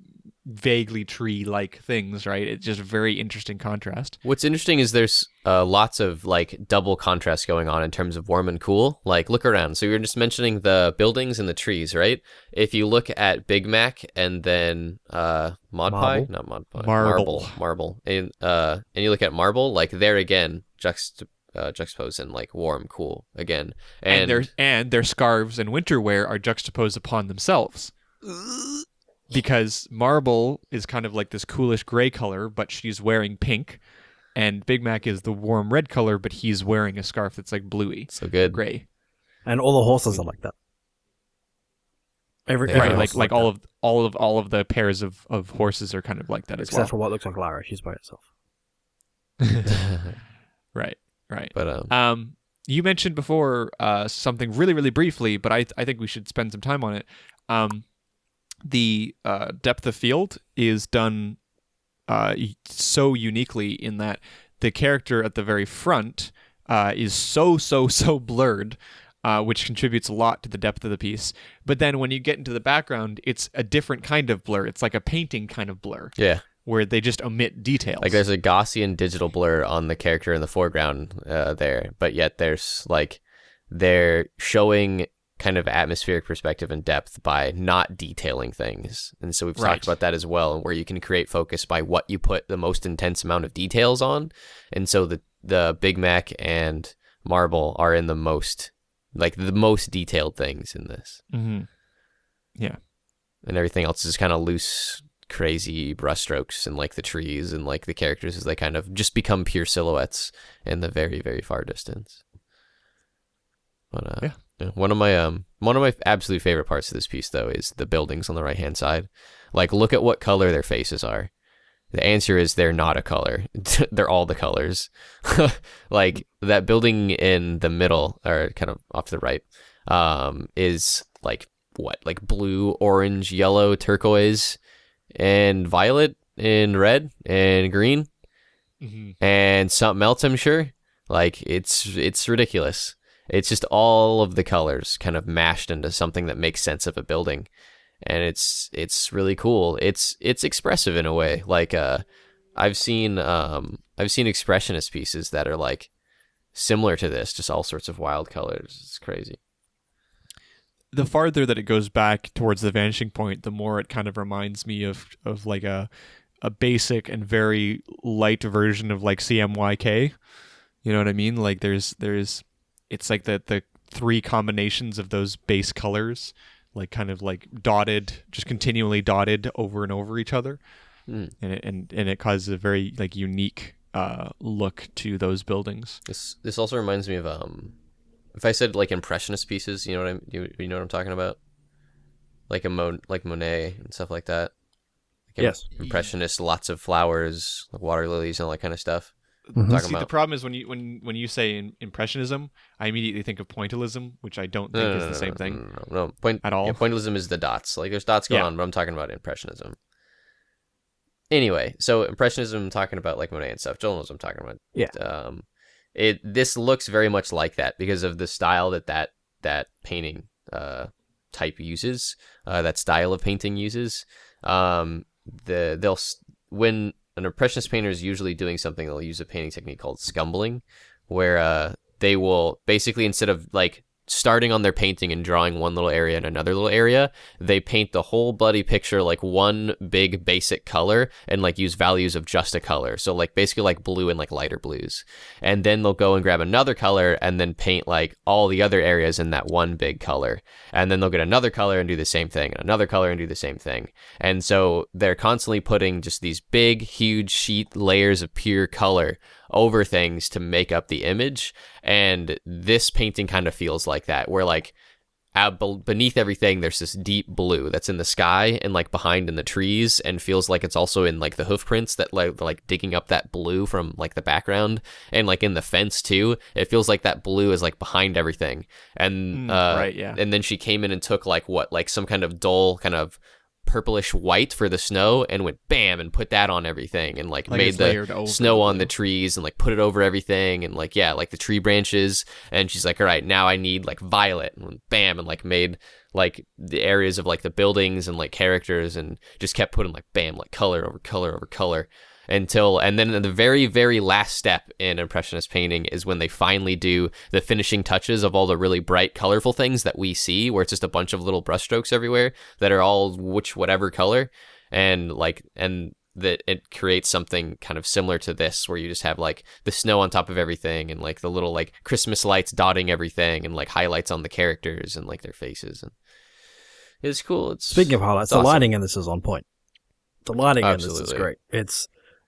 vaguely tree-like things, right? It's just a very interesting contrast. What's interesting is there's lots of like double contrast going on in terms of warm and cool. Like look around. So you were just mentioning the buildings and the trees, right? If you look at Big Mac and then Mod Pie, not Mod Pie, Marble, and you look at Marble, like there again, juxtaposed and like warm, cool again, and their scarves and winter wear are juxtaposed upon themselves. Because Marble is kind of like this coolish gray color, but she's wearing pink, and Big Mac is the warm red color, but he's wearing a scarf that's like bluey, so good, gray. And all the horses are like that. Every like all of the pairs of horses are kind of like that as well. Except for what looks like Lara, she's by herself. Right. But you mentioned before something really, really briefly, but I think we should spend some time on it. The depth of field is done so uniquely in that the character at the very front is so blurred, which contributes a lot to the depth of the piece. But then when you get into the background, it's a different kind of blur. It's like a painting kind of blur. Yeah. Where they just omit details. Like there's a Gaussian digital blur on the character in the foreground there, but yet there's like they're showing kind of atmospheric perspective and depth by not detailing things. And so we've talked about that as well, where you can create focus by what you put the most intense amount of details on. And so the Big Mac and Marble are in the most detailed things in this. Mm-hmm. Yeah. And everything else is kind of loose, crazy brushstrokes and like the trees and like the characters as they kind of just become pure silhouettes in the very, very far distance. But yeah. One of my absolute favorite parts of this piece, though, is the buildings on the right-hand side. Like, look at what color their faces are. The answer is they're not a color. They're all the colors. Like, that building in the middle, or kind of off to the right, is, like, what? Like, blue, orange, yellow, turquoise, and violet, and red, and green, and something else, I'm sure. Like, it's ridiculous. It's just all of the colors kind of mashed into something that makes sense of a building, and it's really cool. It's expressive in a way. Like I've seen expressionist pieces that are like similar to this, just all sorts of wild colors. It's crazy. The farther that it goes back towards the vanishing point, the more it kind of reminds me of like a basic and very light version of like CMYK. You know what I mean? Like there's it's like the three combinations of those base colors, like kind of like dotted, just continually dotted over and over each other, and it causes a very like unique look to those buildings. This also reminds me of if I said like impressionist pieces, you know what I'm talking about, like Monet and stuff like that. Like yes, impressionist, lots of flowers, like water lilies and all that kind of stuff. See, the problem is when you say impressionism, I immediately think of pointillism, which I don't think is the same thing. No. At all. Yeah, pointillism is the dots. Like there's dots going on, but I'm talking about impressionism. Anyway, so impressionism, I'm talking about like Monet and stuff. Joel knows what I'm talking about. Yeah. This looks very much like that because of the style that painting type uses. That style of painting uses. When an impressionist painter is usually doing something, they'll use a painting technique called scumbling, where they will basically, instead of like starting on their painting and drawing one little area and another little area, they paint the whole bloody picture like one big basic color and like use values of just a color. So like basically like blue and like lighter blues. And then they'll go and grab another color and then paint like all the other areas in that one big color. And then they'll get another color and do the same thing, and another color and do the same thing. And so they're constantly putting just these big, huge sheet layers of pure color over things to make up the image. And this painting kind of feels like that, where like beneath everything there's this deep blue that's in the sky and like behind in the trees, and feels like it's also in like the hoof prints that like digging up that blue from like the background, and like in the fence too, it feels like that blue is like behind everything. And right, yeah. And then she came in and took like some kind of dull kind of purplish white for the snow and went bam and put that on everything and like made it's layered the over snow on blue. the trees and like put it over everything and like like the tree branches. And she's like, all right, now I need like violet, and bam, and like made like the areas of like the buildings and like characters, and just kept putting like bam, like color over color over color and then the very, very last step in Impressionist painting is when they finally do the finishing touches of all the really bright, colorful things that we see, where it's just a bunch of little brushstrokes everywhere that are all whatever color, and that it creates something kind of similar to this, where you just have like the snow on top of everything and like the little like Christmas lights dotting everything and like highlights on the characters and like their faces. And it's cool. Speaking of highlights, the lighting in this is on point. The lighting in this is great. It's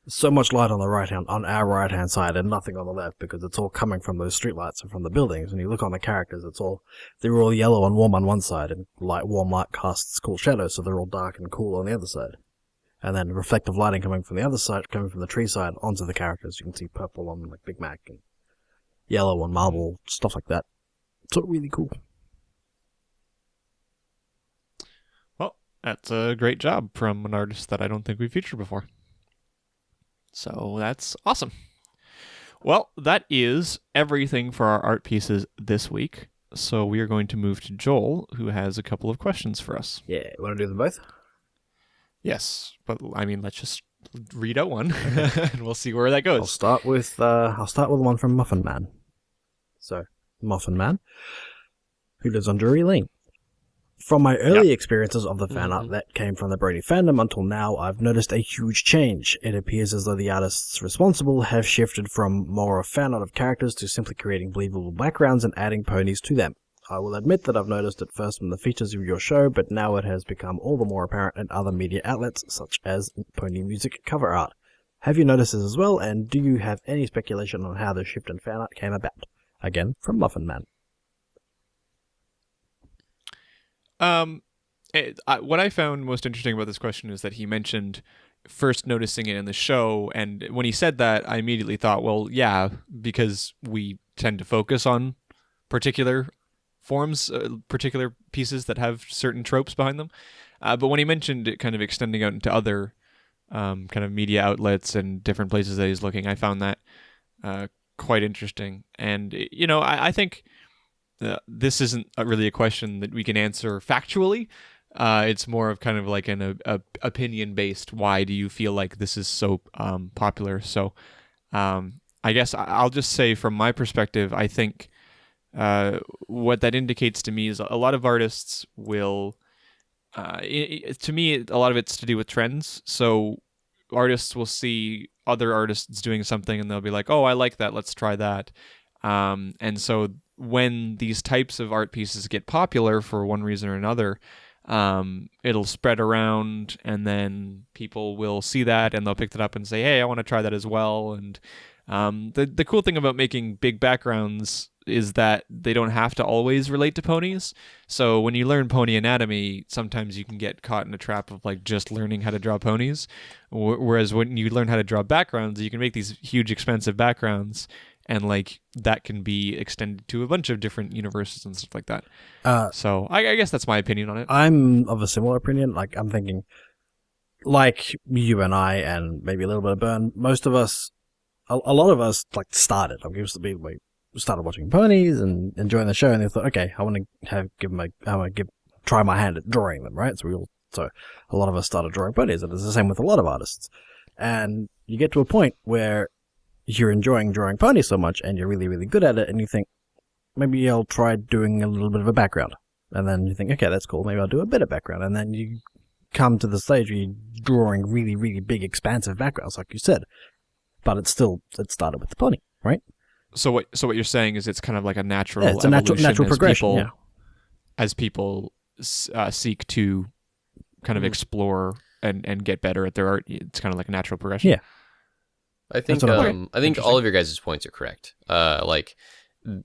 so much light on our right hand side and nothing on the left, because it's all coming from those streetlights and from the buildings. And you look on the characters, they're all yellow and warm on one side, and warm light casts cool shadows, so they're all dark and cool on the other side. And then reflective lighting coming from the other side, coming from the tree side onto the characters. You can see purple on like Big Mac and yellow on Marble, stuff like that. It's all really cool. Well, that's a great job from an artist that I don't think we've featured before. So that's awesome. Well, that is everything for our art pieces this week. So we are going to move to Joel, who has a couple of questions for us. Yeah, want to do them both? Yes, but I mean, let's just read out one, and we'll see where that goes. I'll start with the one from Muffin Man. So, Muffin Man, who lives on Drury Lane. From my early experiences of the fan art that came from the brony fandom until now, I've noticed a huge change. It appears as though the artists responsible have shifted from more of fan art of characters to simply creating believable backgrounds and adding ponies to them. I will admit that I've noticed it first from the features of your show, but now it has become all the more apparent in other media outlets, such as pony music cover art. Have you noticed this as well, and do you have any speculation on how the shift in fan art came about? Again, from Muffin Man. What I found most interesting about this question is that he mentioned first noticing it in the show, and when he said that, I immediately thought, well, yeah, because we tend to focus on particular forms, particular pieces that have certain tropes behind them. But when he mentioned it kind of extending out into other kind of media outlets and different places that he's looking, I found that quite interesting. And, I think this isn't really a question that we can answer factually. It's more of kind of like an opinion-based, why do you feel like this is so popular? So I guess I'll just say from my perspective, I think what that indicates to me is a lot of artists will, to me, a lot of it's to do with trends. So artists will see other artists doing something and they'll be like, oh, I like that, let's try that. And so when these types of art pieces get popular for one reason or another, it'll spread around, and then people will see that and they'll pick that up and say, hey, I want to try that as well. And the cool thing about making big backgrounds is that they don't have to always relate to ponies. So when you learn pony anatomy, sometimes you can get caught in a trap of like just learning how to draw ponies. Whereas when you learn how to draw backgrounds, you can make these huge expensive backgrounds, and like that can be extended to a bunch of different universes and stuff like that. So I guess that's my opinion on it. I'm of a similar opinion. Like, I'm thinking, like you and I, and maybe a little bit of Burn, most of us, a lot of us like started. Like, we started watching ponies and enjoying the show, and they thought, okay, I want to try my hand at drawing them, right? So a lot of us started drawing ponies, and it's the same with a lot of artists. And you get to a point where you're enjoying drawing ponies so much, and you're really, really good at it, and you think, maybe I'll try doing a little bit of a background. And then you think, okay, that's cool, maybe I'll do a bit of background. And then you come to the stage where you're drawing really, really big, expansive backgrounds, like you said. But it started with the pony, right? So what you're saying is it's kind of like a natural it's a natural progression, as people seek to kind of explore and get better at their art. It's kind of like a natural progression. Yeah. I think all of your guys' points are correct. Like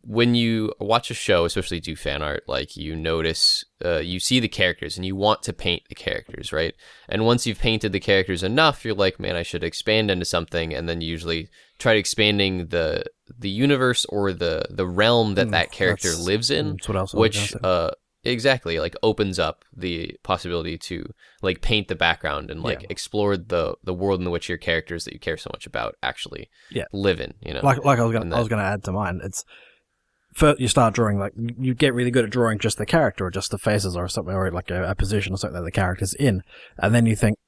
when you watch a show, especially do fan art, like you notice, you see the characters and you want to paint the characters, right? And once you've painted the characters enough, you're like, man, I should expand into something, and then you usually try expanding the universe or the realm that character lives in. What else which exactly, like opens up the possibility to like paint the background and like explore the world in which your characters that you care so much about actually live in, you know. Like I was gonna add to mine. It's first you start drawing, like you get really good at drawing just the character or just the faces or something, or like a position or something that the character's in, and then you think,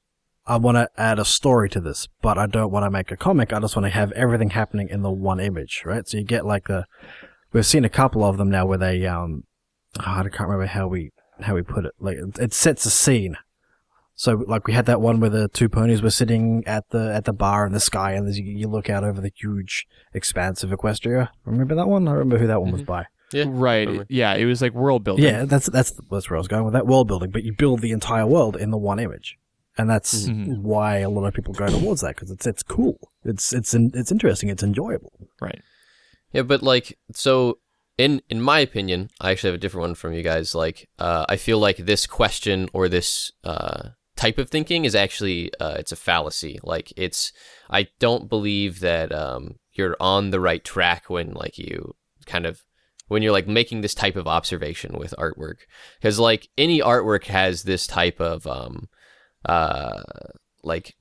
I want to add a story to this, but I don't want to make a comic. I just want to have everything happening in the one image, right? So you get like we've seen a couple of them now where they I can't remember how we put it. Like it sets a scene. So like we had that one where the two ponies were sitting at the bar in the sky, and you look out over the huge expanse of Equestria. Remember that one? I remember who that one was by. Yeah, right. Yeah, it was like world building. Yeah, that's where I was going with that, world building. But you build the entire world in the one image, and that's why a lot of people go towards that, because it's cool. It's interesting. It's enjoyable. Right. Yeah, but like so. In my opinion, I actually have a different one from you guys. Like, I feel like this question or this type of thinking is actually it's a fallacy. Like, I don't believe that you're on the right track when like when you're like making this type of observation with artwork, because like any artwork has this type of like,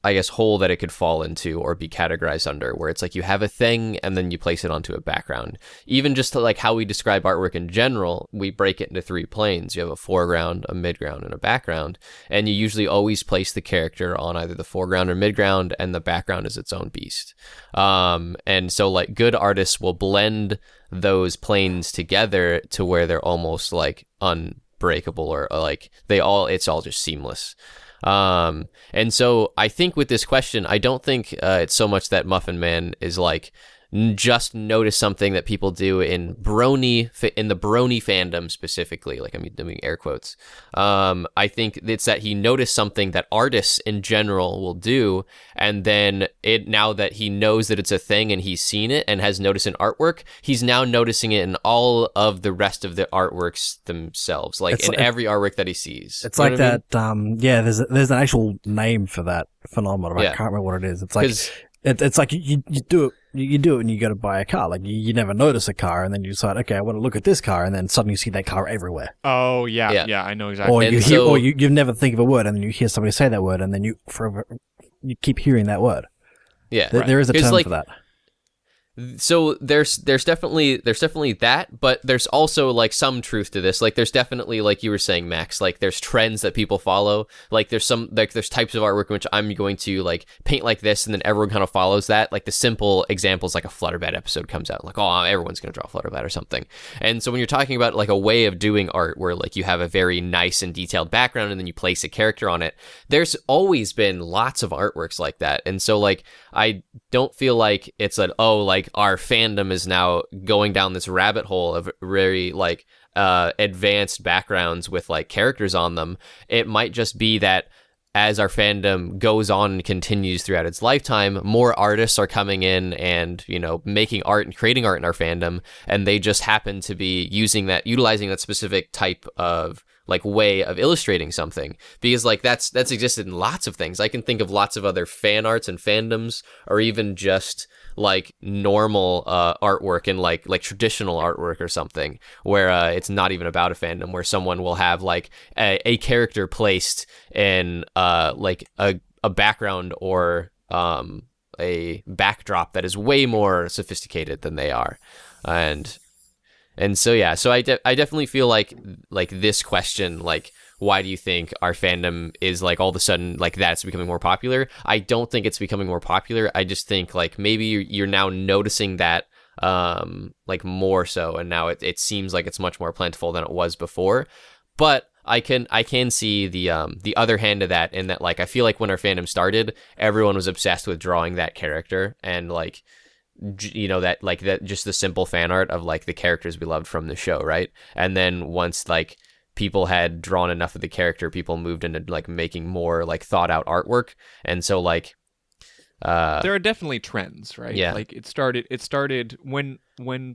I guess, hole that it could fall into or be categorized under, where it's like you have a thing and then you place it onto a background. Even just to like how we describe artwork in general, we break it into 3 planes. You have a foreground, a midground, and a background, and you usually always place the character on either the foreground or midground, and the background is its own beast. And so like good artists will blend those planes together to where they're almost like unbreakable, or like it's all just seamless. And so I think with this question, I don't think it's so much that Muffin Man is like just notice something that people do in the brony fandom specifically, like I'm doing air quotes. I think it's that he noticed something that artists in general will do, and then now that he knows that it's a thing and he's seen it and has noticed in artwork, he's now noticing it in all of the rest of the artworks themselves, like every artwork that he sees. It's like that. I mean? There's an actual name for that phenomenon. I can't remember what it is. It's like it's like you do it. You do it when you go to buy a car. Like you never notice a car, and then you decide, okay, I want to look at this car, and then suddenly you see that car everywhere. Oh yeah, I know exactly. Or you never think of a word, and then you hear somebody say that word, and then you keep hearing that word. Yeah, there is a term for that. So there's definitely that, but there's also like some truth to this. Like there's definitely, like you were saying, Max, like there's trends that people follow. Like there's types of artwork in which I'm going to like paint like this, and then everyone kind of follows that. Like the simple examples, like a Flutterbat episode comes out, like, oh, everyone's gonna draw Flutterbat or something. And so when you're talking about like a way of doing art where like you have a very nice and detailed background and then you place a character on it, there's always been lots of artworks like that. And so like I don't feel like it's like our fandom is now going down this rabbit hole of very like advanced backgrounds with like characters on them. It might just be that as our fandom goes on and continues throughout its lifetime, more artists are coming in and, you know, making art and creating art in our fandom, and they just happen to be utilizing that specific type of like way of illustrating something, because like that's existed in lots of things. I can think of lots of other fan arts and fandoms, or even just like normal artwork and like traditional artwork or something, where it's not even about a fandom, where someone will have like a character placed in like a background or a backdrop that is way more sophisticated than they are. And so yeah, so I definitely feel like this question, like, why do you think our fandom is like all of a sudden like that's becoming more popular? I don't think it's becoming more popular. I just think like maybe you're now noticing that like more so, and now it seems like it's much more plentiful than it was before. But I can see the other hand of that, in that like I feel like when our fandom started, everyone was obsessed with drawing that character, and like, you know, that just the simple fan art of like the characters we loved from the show, right? And then once like people had drawn enough of the character, people moved into like making more like thought out artwork. And so like there are definitely trends, right? Yeah. Like it started when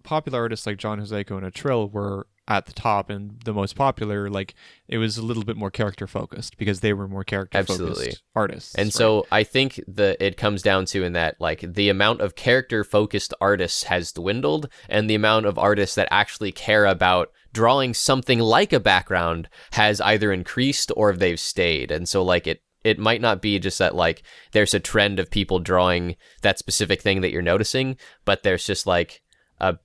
popular artists like John Hoseko and Atrill were at the top and the most popular, like it was a little bit more character focused because they were more character Absolutely. focused artists. And right? so I think it comes down to in that like the amount of character focused artists has dwindled, and the amount of artists that actually care about drawing something like a background has either increased or they've stayed. And so like it might not be just that like there's a trend of people drawing that specific thing that you're noticing, but there's just like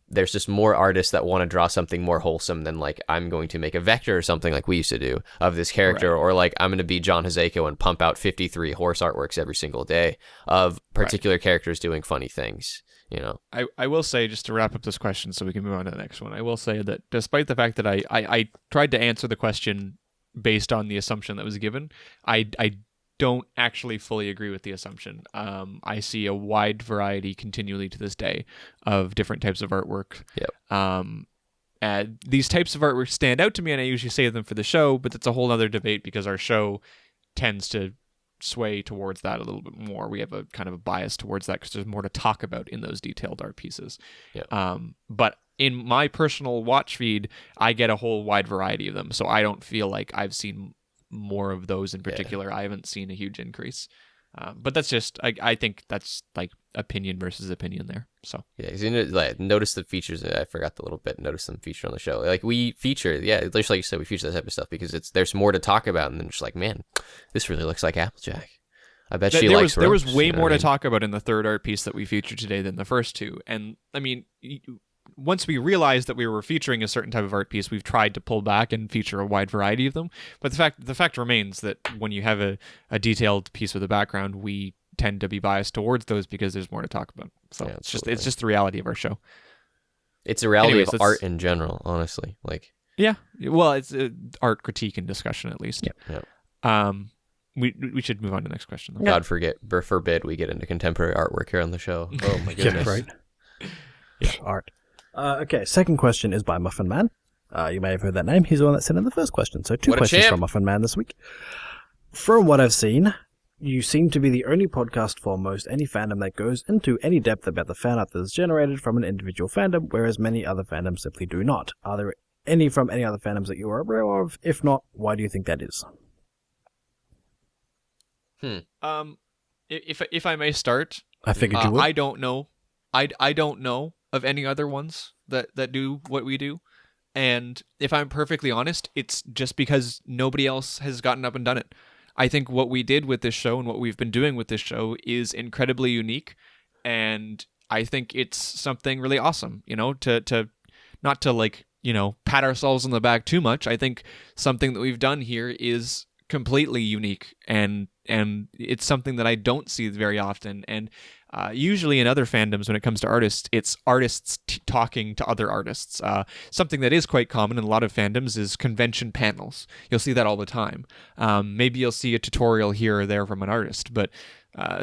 there's just more artists that want to draw something more wholesome than like I'm going to make a vector or something like we used to do of this character, Right. or like I'm going to be John Hoseko and pump out 53 horse artworks every single day of particular characters doing funny things, you know. I will say, just to wrap up this question so we can move on to the next one, I will say that despite the fact that I tried to answer the question based on the assumption that was given, I don't actually fully agree with the assumption. I see a wide variety continually to this day of different types of artwork. Yep. These types of artwork stand out to me, and I usually save them for the show, but that's a whole other debate because our show tends to sway towards that a little bit more. We have a kind of a bias towards that because there's more to talk about in those detailed art pieces. Yep. But in my personal watch feed, I get a whole wide variety of them, so I don't feel like I've seen more of those in particular. I haven't seen a huge increase. But that's just, I think that's like opinion versus opinion there. So Yeah, because you know, like, notice the features. I forgot the little bit. Notice them feature on the show. Like we feature, just like you said, we feature that type of stuff because there's more to talk about, and then just like, man, this really looks like Applejack. I bet she likes there was ropes, way you know more what I to mean? talk about in the third art piece that we featured today than the first two. And I mean, once we realized that we were featuring a certain type of art piece, we've tried to pull back and feature a wide variety of them. But the fact remains that when you have a detailed piece with a background, we tend to be biased towards those because there's more to talk about. So Yeah, it's absolutely. just the reality of our show. It's a reality Anyways, of art in general, honestly. Like, Yeah, well, it's art critique and discussion at least. yeah. We should move on to the next question, though. God forbid we get into contemporary artwork here on the show. Oh my goodness. Yeah, right. Yeah, art. Okay, second question is by Muffin Man. You may have heard that name. He's the one that sent in the first question. So two What a questions champ. from Muffin Man this week. From what I've seen, you seem to be the only podcast for most any fandom that goes into any depth about the fan art that is generated from an individual fandom, whereas many other fandoms simply do not. Are there any from any other fandoms that you are aware of? If not, why do you think that is? If I may start, I figured you would. I don't know. I don't know of any other ones that do what we do. And if I'm perfectly honest, it's just because nobody else has gotten up and done it. I think what we did with this show and what we've been doing with this show is incredibly unique. And I think it's something really awesome, you know, to not to like, you know, pat ourselves on the back too much. I think something that we've done here is completely unique, and it's something that I don't see very often. And usually in other fandoms, when it comes to artists, it's artists talking to other artists. Something that is quite common in a lot of fandoms is convention panels. You'll see that all the time. Maybe you'll see a tutorial here or there from an artist, but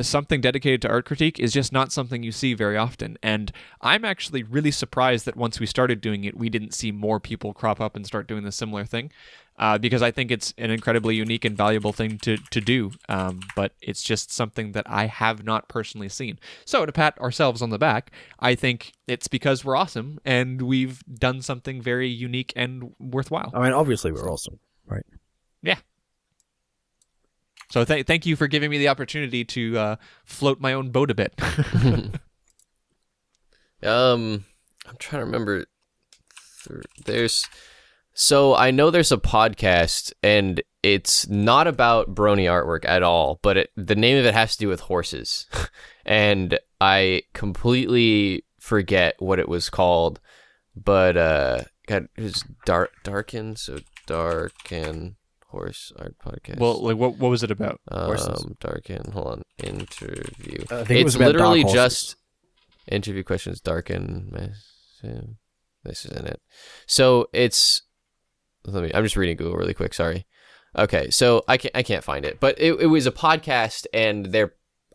something dedicated to art critique is just not something you see very often. And I'm actually really surprised that once we started doing it, we didn't see more people crop up and start doing the similar thing. Because I think it's an incredibly unique and valuable thing to do, but it's just something that I have not personally seen. So to pat ourselves on the back, I think it's because we're awesome and we've done something very unique and worthwhile. I mean, obviously we're awesome, right? Yeah. So thank you for giving me the opportunity to float my own boat a bit. I'm trying to remember. So I know there's a podcast, and it's not about brony artwork at all, but the name of it has to do with horses. And I completely forget what it was called, but God, it was Darken, so Darken Horse Art Podcast. Well, like what was it about? Horses. Darken, hold on, interview. I think it was It's about literally dark horses. just interview questions, Darken. This isn't it. So it's. I'm just reading Google really quick. Sorry. Okay, so I can't find it, but it was a podcast, and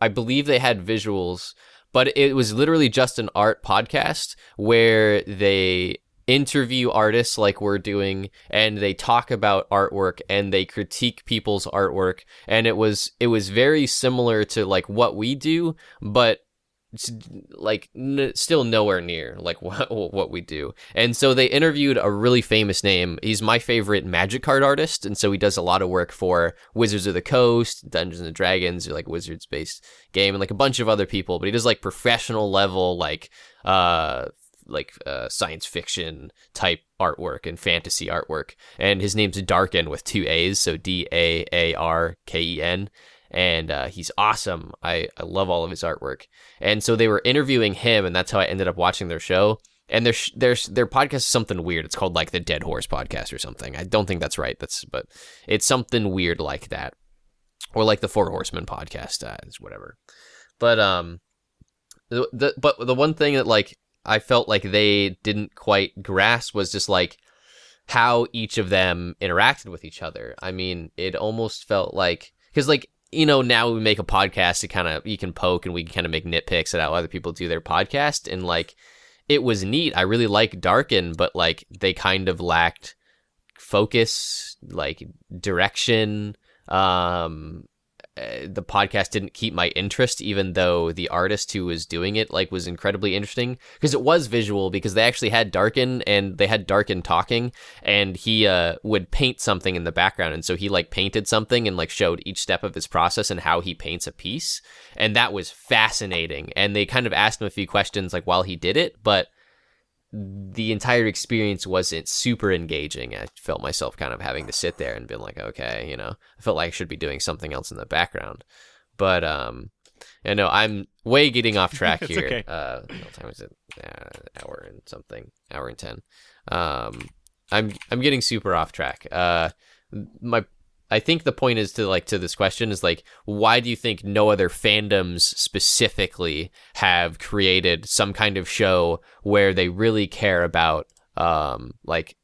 I believe they had visuals, but it was literally just an art podcast where they interview artists like we're doing, and they talk about artwork and they critique people's artwork, and it was very similar to like what we do, but like still nowhere near like what we do. And so they interviewed a really famous name. He's my favorite magic card artist, and so he does a lot of work for Wizards of the Coast, Dungeons and Dragons, or like Wizards based game, and like a bunch of other people. But he does like professional level science fiction type artwork and fantasy artwork. And his name's Darken with 2 A's, so Daarken. And he's awesome. I love all of his artwork. And so they were interviewing him, and that's how I ended up watching their show. And their podcast is something weird. It's called like the Dead Horse Podcast or something. I don't think that's right. But it's something weird like that, or like the Four Horsemen Podcast, whatever. But the one thing that like I felt like they didn't quite grasp was just like how each of them interacted with each other. I mean, it almost felt like, because like, now we make a podcast to kind of, you can poke and we can kind of make nitpicks at how other people do their podcast. And like, it was neat. I really like Darken, but like they kind of lacked focus, like direction. The podcast didn't keep my interest, even though the artist who was doing it like was incredibly interesting, because it was visual, because they actually had Darken, and they had Darken talking, and he would paint something in the background, and so he like painted something and like showed each step of his process and how he paints a piece, and that was fascinating. And they kind of asked him a few questions like while he did it, but the entire experience wasn't super engaging. I felt myself kind of having to sit there and be like, okay, I felt like I should be doing something else in the background. But I'm way getting off track here. Okay. What time is it? Hour and something. Hour and 10. I'm getting super off track. I think the point is to this question is like, why do you think no other fandoms specifically have created some kind of show where they really care about like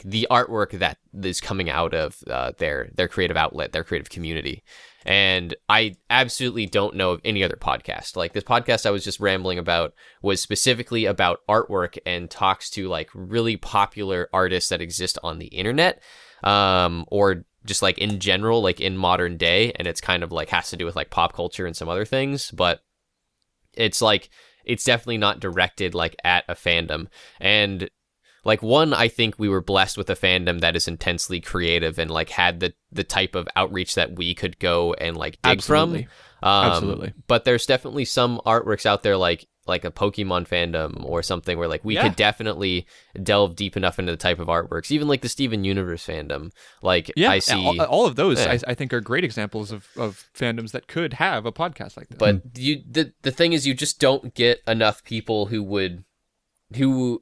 the artwork that is coming out of their creative outlet, their creative community? And I absolutely don't know of any other podcast. Like this podcast I was just rambling about was specifically about artwork and talks to like really popular artists that exist on the internet, or just like in general, like in modern day. And it's kind of like has to do with like pop culture and some other things, but it's like, it's definitely not directed like at a fandom. And like I think we were blessed with a fandom that is intensely creative and like had the type of outreach that we could go and like dig Absolutely. from. Absolutely. But there's definitely some artworks out there like a Pokemon fandom or something where like we could definitely delve deep enough into the type of artworks, even like the Steven Universe fandom. Like I see all of those I think are great examples of fandoms that could have a podcast like this. But the thing is, you just don't get enough people who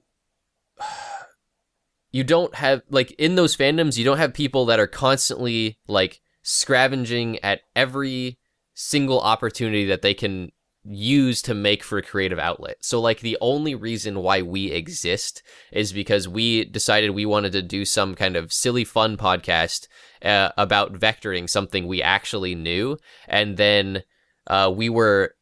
you don't have like in those fandoms, you don't have people that are constantly like scavenging at every single opportunity that they can use to make for a creative outlet. So like the only reason why we exist is because we decided we wanted to do some kind of silly fun podcast about vectoring, something we actually knew, and then we were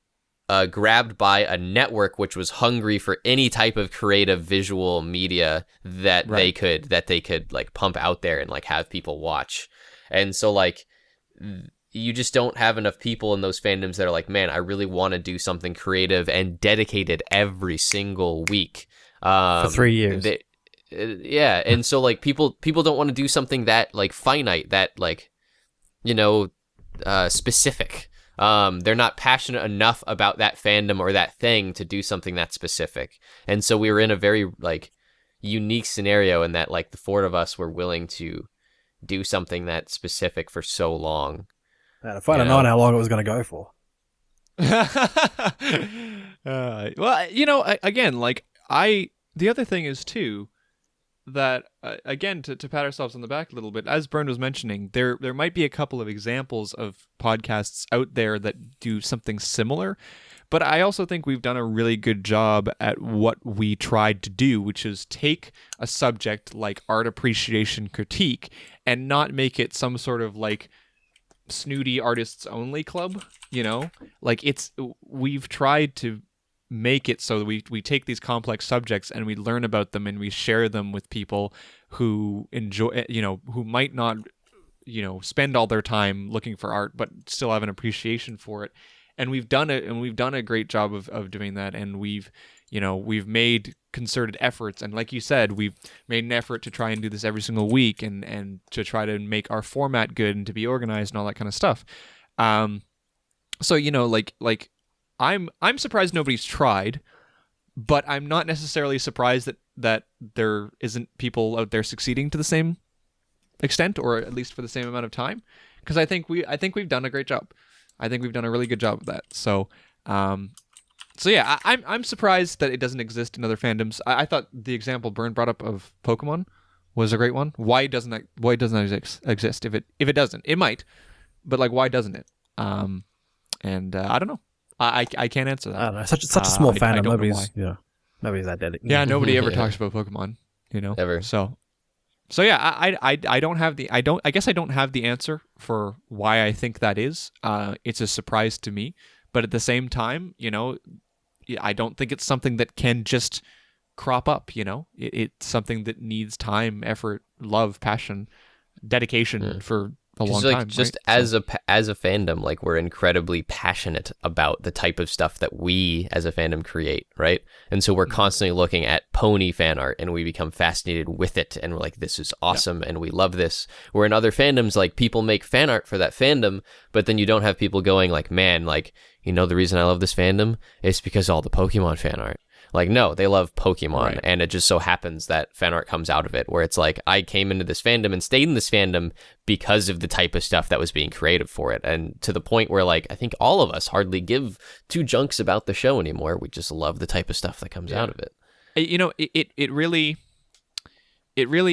grabbed by a network which was hungry for any type of creative visual media that they could like pump out there and like have people watch. And so like you just don't have enough people in those fandoms that are like, man, I really want to do something creative and dedicated every single week for 3 years. And so like people don't want to do something that like finite, that like specific. They're not passionate enough about that fandom or that thing to do something that specific. And so we were in a very like unique scenario in that like the four of us were willing to do something that specific for so long. If I'd have known how long it was going to go for. Again, like the other thing is too, that again, to pat ourselves on the back a little bit, as Bern was mentioning, there might be a couple of examples of podcasts out there that do something similar, but I also think we've done a really good job at what we tried to do, which is take a subject like art appreciation critique and not make it some sort of like snooty artists only club, like we've tried to make it so that we take these complex subjects and we learn about them and we share them with people who enjoy, who might not, spend all their time looking for art, but still have an appreciation for it. and we've done it, and we've done a great job of doing that, and we've made concerted efforts, and like you said, we've made an effort to try and do this every single week, and to try to make our format good and to be organized and all that kind of stuff. So like I'm surprised nobody's tried, but I'm not necessarily surprised that there isn't people out there succeeding to the same extent, or at least for the same amount of time, because I think we've done a great job. I think we've done a really good job of that. So yeah, I'm surprised that it doesn't exist in other fandoms. I thought the example Byrne brought up of Pokemon was a great one. Why doesn't that exist? If it doesn't, it might, but like, why doesn't it? And I don't know. I can't answer that. I don't know. Such a small fandom. Nobody's that dedicated. Yeah, nobody ever talks about Pokemon. Ever. So yeah, I don't have the I guess I don't have the answer for why I think that is. It's a surprise to me, but at the same time, I don't think it's something that can just crop up. It's something that needs time, effort, love, passion, dedication for a long time. Just right? as a fandom, like, we're incredibly passionate about the type of stuff that we as a fandom create, right? And so we're constantly looking at pony fan art, and we become fascinated with it, and we're like, this is awesome, and we love this. Where in other fandoms, like, people make fan art for that fandom, but then you don't have people going like, man, like, the reason I love this fandom is because of all the Pokemon fan art. Like, no, they love Pokemon, right. And it just so happens that fan art comes out of it, where it's like, I came into this fandom and stayed in this fandom because of the type of stuff that was being created for it. And to the point where, like, I think all of us hardly give two junks about the show anymore. We just love the type of stuff that comes out of it. It really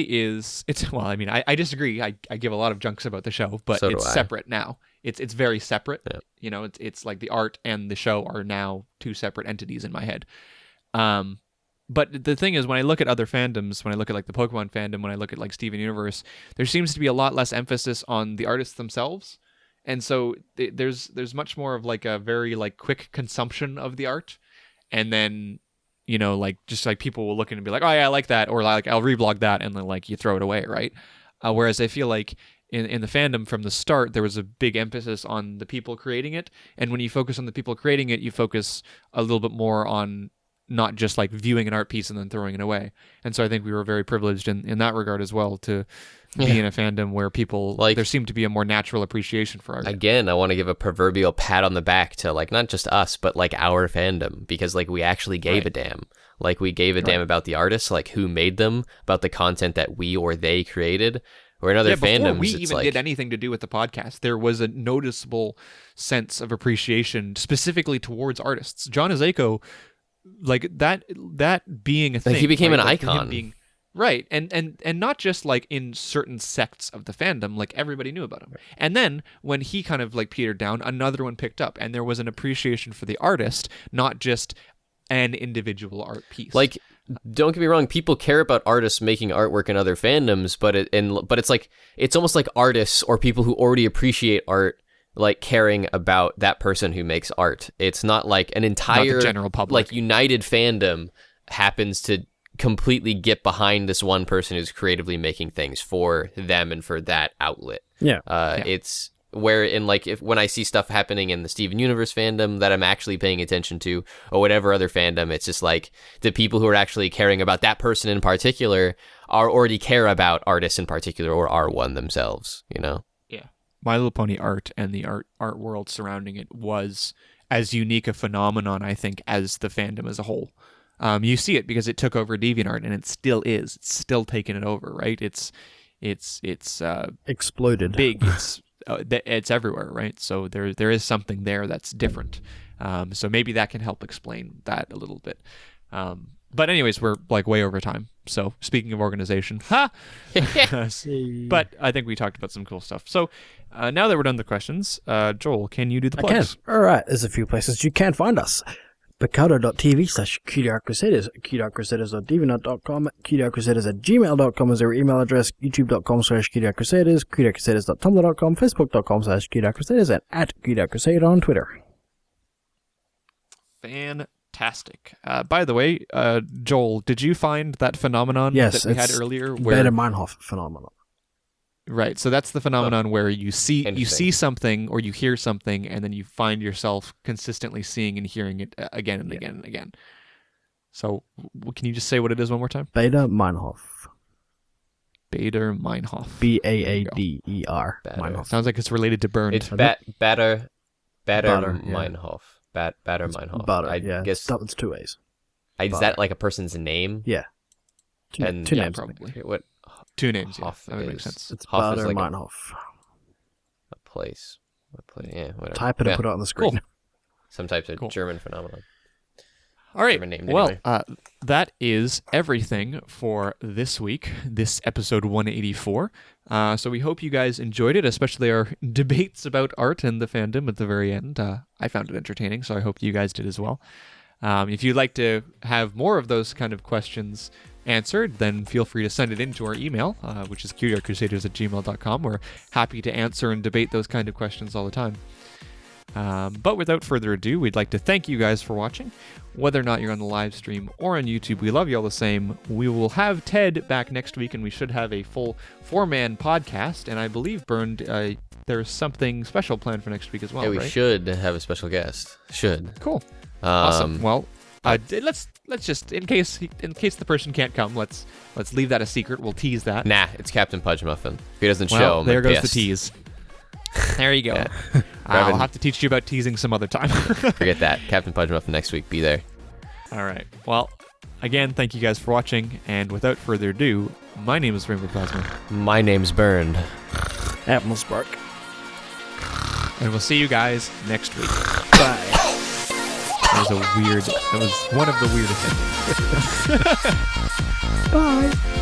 is. Well, I mean, I disagree. I give a lot of junks about the show, but So do it's I. separate now. It's very separate. Yeah. It's like the art and the show are now two separate entities in my head. But the thing is, when I look at other fandoms, when I look at like the Pokemon fandom, when I look at like Steven Universe, there seems to be a lot less emphasis on the artists themselves, and so there's much more of like a very like quick consumption of the art, and then like just like people will look in and be like, oh yeah, I like that, or like I'll reblog that, and then like you throw it away, right? Whereas I feel like in the fandom from the start, there was a big emphasis on the people creating it, and when you focus on the people creating it, you focus a little bit more on not just like viewing an art piece and then throwing it away. And so I think we were very privileged in that regard as well, to be in a fandom where people, like, there seemed to be a more natural appreciation for art. Again, I want to give a proverbial pat on the back to, like, not just us, but like our fandom, because like we actually gave a damn. Like, we gave a damn about the artists, like who made them, about the content that we or they created. Or in other fandoms, before we it's even like, did anything to do with the podcast, there was a noticeable sense of appreciation specifically towards artists. John Azeko, like that being a thing, like, he became right? an Like, icon, right? And not just like in certain sects of the fandom, like everybody knew about him. And then when he kind of like petered down, another one picked up, and there was an appreciation for the artist, not just an individual art piece. Like, don't get me wrong, people care about artists making artwork in other fandoms, but it's like, it's almost like artists or people who already appreciate art, like, caring about that person who makes art. It's not like an entire, not the general public, like, united fandom happens to completely get behind this one person who's creatively making things for them and for that outlet. It's where in, like, when I see stuff happening in the Steven Universe fandom that I'm actually paying attention to, or whatever other fandom, it's just like the people who are actually caring about that person in particular are already care about artists in particular, or are one themselves, Yeah. My Little Pony art and the art world surrounding it was as unique a phenomenon, I think, as the fandom as a whole. You see it because it took over DeviantArt, and it still is. It's still taking it over, right? It's exploded. Big. It's everywhere, right? So there is something there that's different. So maybe that can help explain that a little bit. But anyways, we're like way over time. So speaking of organization, but I think we talked about some cool stuff. So now that we're done with the questions, Joel, can you do the plugs? All right, there's a few places you can find us. Picado.tv/Cutie Art Crusaders, cutieartcrusaders.deviantart.com, cutieartcrusaders@gmail.com is our email address, youtube.com/cutieartcrusaders, cutieartcrusaders.tumblr.com, facebook.com/cutieartcrusaders, and @cutieartcrusader on Twitter. Fantastic. By the way, Joel, did you find that phenomenon that we had earlier? Beta Meinhof phenomenon. Right. So that's the phenomenon where you see Interesting. something or you hear something, and then you find yourself consistently seeing and hearing it again and again and again. So can you just say what it is one more time? Baader Meinhof. Baader Meinhof. Baader. Baader. Meinhof. Sounds like it's related to burned. It's Baader Baader, yeah. Meinhof. Baader Meinhof. Baader, I yeah. guess It's 2 A's. is that like a person's name? Yeah. Two And names. yeah, I think. probably. Okay, what 2 names. Yeah, Hof that would make is. sense. It's Hof is Baader like Meinhof. a place. Yeah, whatever. Type it and Yeah, put it on the screen. Cool. some types of Cool. German phenomenon. All right. German named Well, anyway. that is everything for this week, this episode 184. So we hope you guys enjoyed it, especially our debates about art and the fandom at the very end. I found it entertaining, so I hope you guys did as well. If you'd like to have more of those kind of questions answered, then feel free to send it in to our email, which is cutieartcrusaders@gmail.com. We're happy to answer and debate those kind of questions all the time. But without further ado, we'd like to thank you guys for watching. Whether or not you're on the live stream or on YouTube, we love you all the same. We will have Ted back next week, and we should have a full 4-man podcast. And I believe, Burned, there's something special planned for next week as well, Yeah, we right? should have a special guest. Should. Cool. Awesome. Well, let's just in case the person can't come, let's leave that a secret. We'll tease that. Nah, it's Captain Pudge Muffin. If he doesn't Well, show, I'm there goes the pissed. tease. There you go. Yeah. I'll Brevin- have to teach you about teasing some other time. Forget that. Captain Pudge Muffin next week. Be there. All right. Well, again, thank you guys for watching. And without further ado, my name is Rainbow Plasma. My name's Burned. Admiral Spark. And we'll see you guys next week. Bye. That was one of the weirdest endings. Bye.